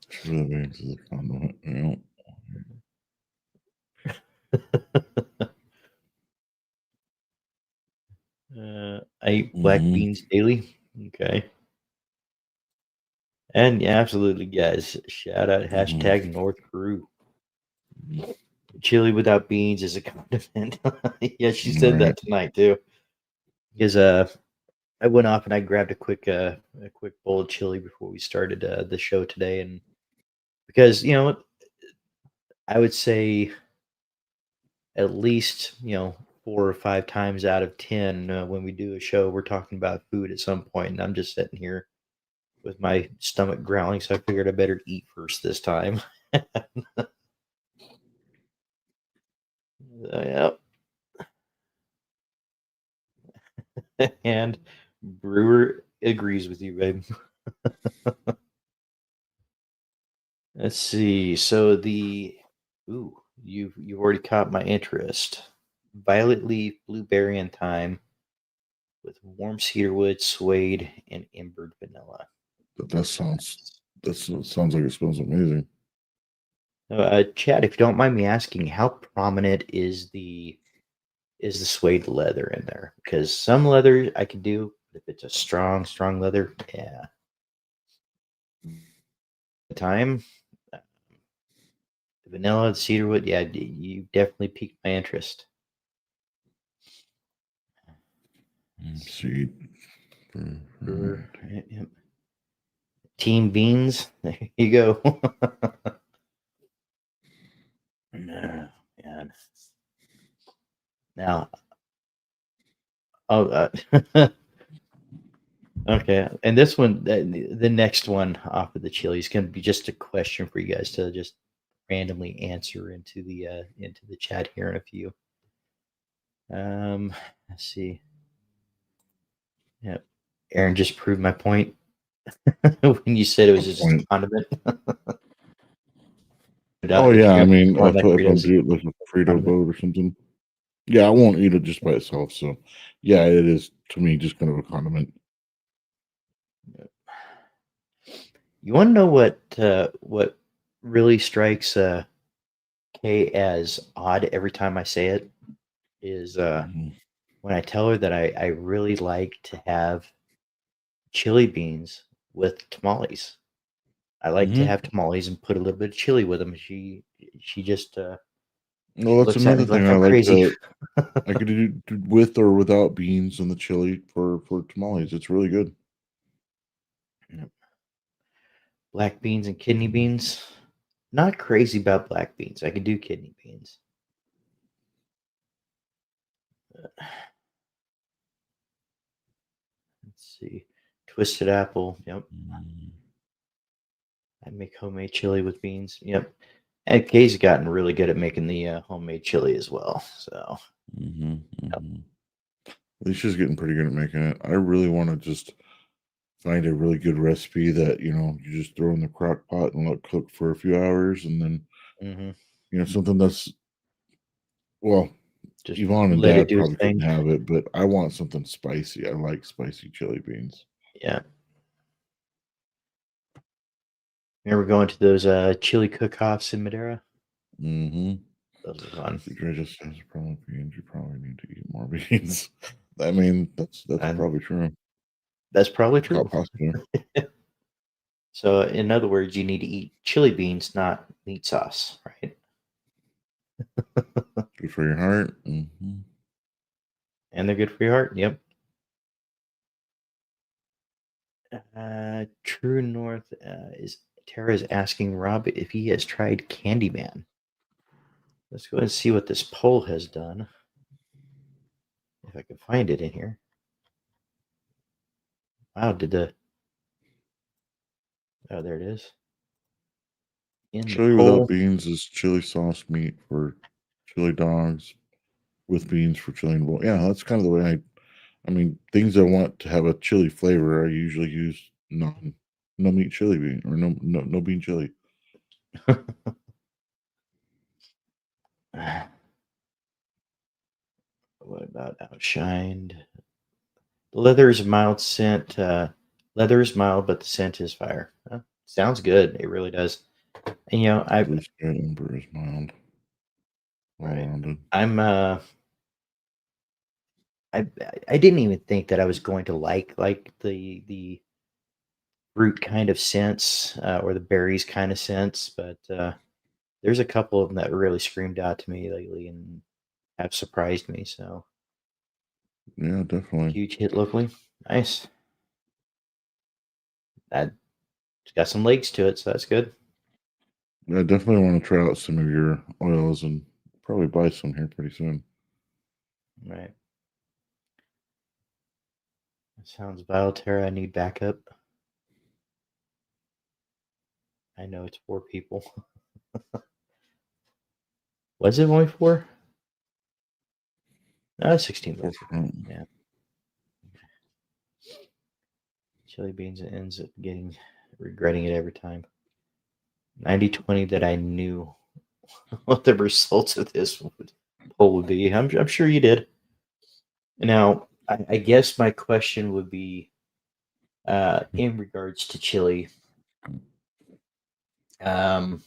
B: Chili beans is a condiment. Yeah.
A: I eat black beans daily. Okay. And yeah, absolutely, guys. Shout out hashtag North Peru. Chili without beans is a condiment. Yeah, she said
B: Right.
A: that tonight too. Because I went off and I grabbed a quick bowl of chili before we started the show today, and because I would say at least 4 or 5 times out of 10 when we do a show, we're talking about food at some point, and I'm just sitting here with my stomach growling, so I figured I better eat first this time. Yep. And Brewer agrees with you, babe. Let's see. So you've already caught my interest. Violet leaf, blueberry and thyme with warm cedarwood, suede, and embered vanilla.
B: That sounds like it smells amazing.
A: Chad, if you don't mind me asking, how prominent is the suede leather in there? Because some leather I could do if it's a strong leather. Yeah. The thyme, uh, the vanilla, the cedarwood. Yeah, you definitely piqued my interest.
B: Seed.
A: Yep. Team beans. There you go. No, man. Now, oh, okay. And this one, the next one off of the chili is going to be just a question for you guys to just randomly answer into the chat here in a few. Let's see. Yeah, Aaron just proved my point when you said it was just a condiment.
B: Oh yeah, I mean,
A: One of my
B: if I'm
A: Fritos.
B: doing like a Frito
A: Condiment.
B: boat or something, yeah, I won't eat it just by itself. So, yeah, it is to me just kind of a condiment.
A: You want to know what really strikes Kay as odd every time I say it is
B: Mhm.
A: when I tell her that I really like to have chili beans with tamales. I like to
B: Mhm.
A: have tamales and put a little bit of chili with them. She just
B: Well, that's
A: looks at me
B: another thing
A: like
B: I
A: I'm
B: like
A: crazy.
B: to. I could do with or without beans in the chili for tamales. It's really good.
A: Yep. Black beans and kidney beans. Not crazy about black beans. I can do kidney beans. Let's see. Twisted apple. Yep.
B: Mm.
A: I make homemade chili with beans. Yep. And Kay's gotten really good at making the homemade chili as well. So,
B: Mhm.
A: yep.
B: Mhm. At least she's getting pretty good at making it. I really want to just find a really good recipe that you just throw in the crock pot and let cook for a few hours, and then
A: Hmm.
B: something that's well,
A: Just
B: Yvonne and
A: let it
B: Dad
A: do its
B: probably
A: thing.
B: couldn't have it, but I want something spicy. I like spicy chili beans.
A: Yeah. Remember going to those chili cook-offs in Madera?
B: Mm-hmm.
A: Those are fun.
B: The Dre just has a problem with beans. You probably need to eat more beans. I mean, that's
A: And
B: probably true.
A: that's probably
B: How
A: true.
B: possible?
A: So, in other words, you need to eat chili beans, not meat sauce, right?
B: Good for your heart. Mm-hmm.
A: And they're good for your heart. Yep. True North is Tara is asking Rob if he has tried Candyman. Let's go and see what this poll has done. If I can find it in here. Wow, oh, there it is. In the
B: Chili without
A: poll.
B: beans is chili sauce meat for chili dogs, with beans for chili and bowl. Yeah, that's kind of the way I mean, things I want to have a chili flavor, I usually use no meat chili bean or no bean chili.
A: What about Outshined? Leather is a mild scent. Leather is mild, but the scent is fire. Sounds good. It really does. And
B: Blue sky ember is mild, well
A: right.
B: rounded.
A: I'm I didn't even think that I was going to like the fruit kind of scents or the berries kind of scents, but there's a couple of them that really screamed out to me lately and have surprised me. So
B: Yeah, definitely.
A: huge hit locally. Nice. That got some legs to it, so that's good.
B: I definitely want to try out some of your oils and probably buy some here pretty soon.
A: Right. Sounds vile, Tara. I need backup. I know it's 4 people. Was it only 4? No, 16 votes.
B: Forefront.
A: Yeah. Chili beans ends up regretting it every time. 90-20 that I knew what the results of this poll would be. I'm sure you did. Now, I guess my question would be in regards to chili. Um,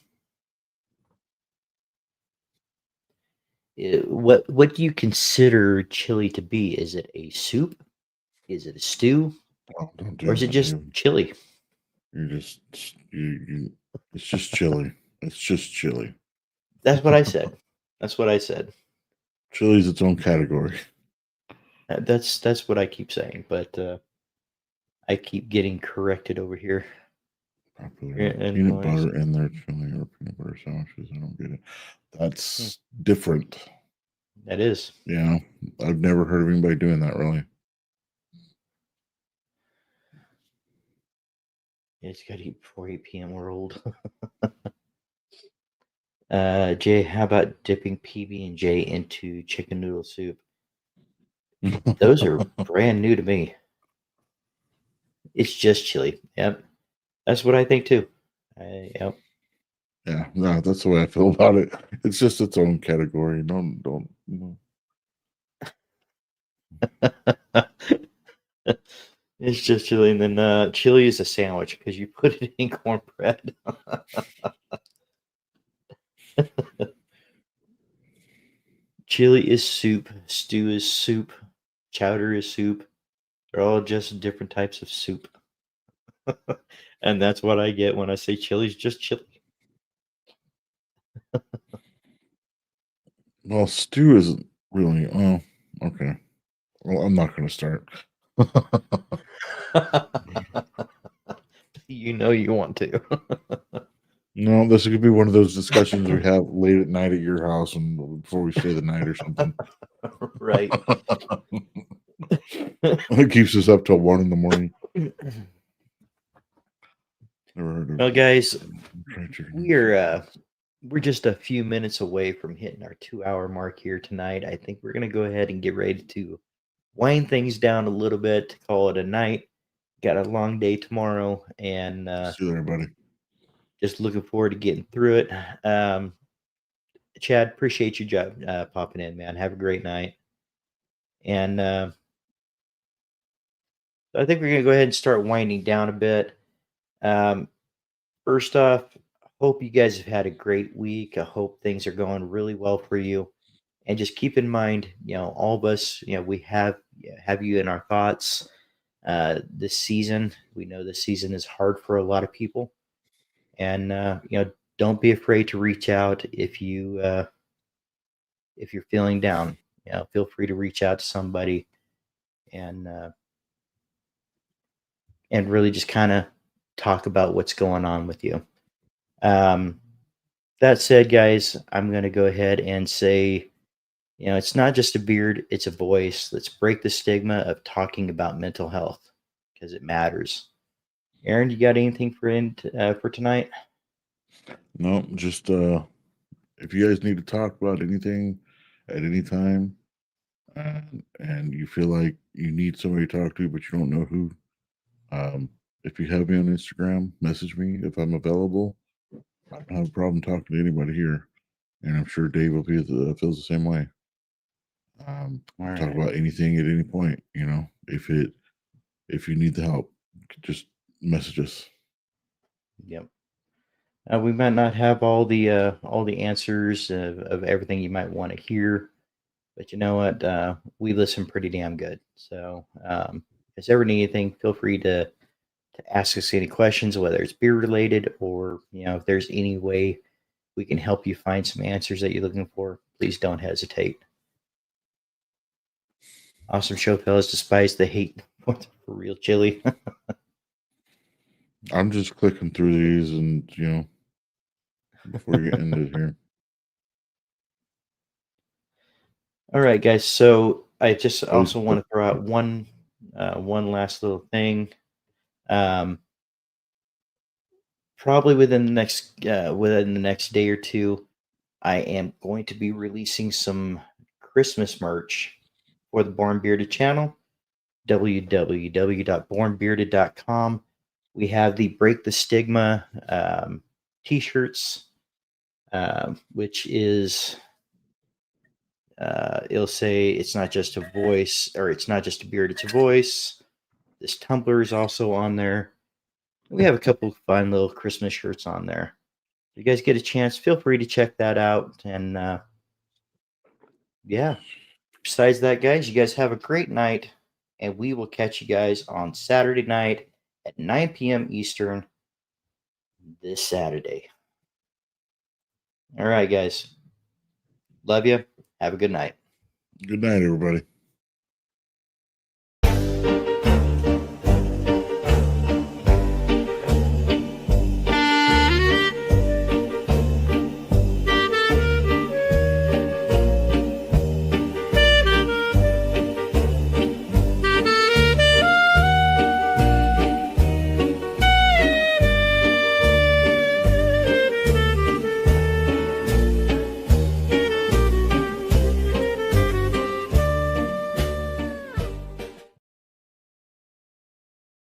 A: what do you consider chili to be? Is it a soup? Is it a stew?
B: Oh, don't
A: Or
B: do
A: is it
B: that,
A: just
B: dude.
A: chili?
B: You just you. It's just chili. It's just chili.
A: That's what I said. That's what I said.
B: Chili's its own category.
A: That's what I keep saying, but I keep getting corrected over here.
B: Popular
A: And
B: peanut
A: noise.
B: butter in their chili or peanut butter sandwiches. I don't get it.
A: Hmm.
B: That's different.
A: That is.
B: Yeah, I've never heard of anybody doing that, really.
A: You just gotta eat before 8 p.m. We're old. Jay, how about dipping PB&J into chicken noodle soup? Those are brand new to me. It's just chili. Yep. That's what I think too. Yep.
B: Yeah, no, that's the way I feel about it. It's just its own category. Don't.
A: It's just chili, and then chili is a sandwich because you put it in cornbread. Chili is soup. Stew is soup. Chowder is soup. They're all just different types of soup. And that's what I get when I say chili is just chili.
B: Well, stew isn't really. Oh, okay. Well, I'm not going to start.
A: You know you want to.
B: No, this could be one of those discussions we have late at night at your house and before we stay the night or something.
A: Right.
B: It keeps us up till 1 in the morning. Never heard of
A: Well, guys,
B: fried chicken.
A: we're just a few minutes away from hitting our 2-hour mark here tonight. I think we're gonna go ahead and get ready to wind things down a little bit to call it a night. Got a long day tomorrow, and
B: See you there, buddy.
A: just looking forward to getting through it. Chad, appreciate your job popping in, man. Have a great night. And I think we're going to go ahead and start winding down a bit. First off, hope you guys have had a great week. I hope things are going really well for you. And just keep in mind, all of us, we have you in our thoughts. This season, we know this season is hard for a lot of people. And don't be afraid to reach out if you're feeling down. Feel free to reach out to somebody and really just kind of talk about what's going on with you. That said, guys, I'm going to go ahead and say, it's not just a beard, it's a voice. Let's break the stigma of talking about mental health because it matters. Aaron, you got anything for tonight?
B: No, just if you guys need to talk about anything at any time, and you feel like you need somebody to talk to, but you don't know who, if you have me on Instagram, message me if I'm available. I don't have a problem talking to anybody here, and I'm sure Dave will feels the same way. Talk about anything at any point. If you need the help, just message us.
A: Yep. We might not have all the answers of everything you might want to hear, but you know what? We listen pretty damn good. So if there's ever need anything, feel free to ask us any questions, whether it's beer related or if there's any way we can help you find some answers that you're looking for. Please don't hesitate. Awesome show, fellas. Despite the hate for real chili.
B: I'm just clicking through these, and before you get into here.
A: All right, guys. So I just also want to throw out one last little thing. Probably within the next day or two, I am going to be releasing some Christmas merch for the Born Bearded channel. www.bornbearded.com. We have the Break the Stigma t-shirts, which is it'll say it's not just a voice, or it's not just a beard, it's a voice. This tumbler is also on there. We have a couple fun little Christmas shirts on there. If you guys get a chance, feel free to check that out. And yeah, besides that, guys, you guys have a great night. And we will catch you guys on Saturday night at 9 p.m. Eastern this Saturday. All right, guys. Love you. Have a good night.
B: Good night, everybody.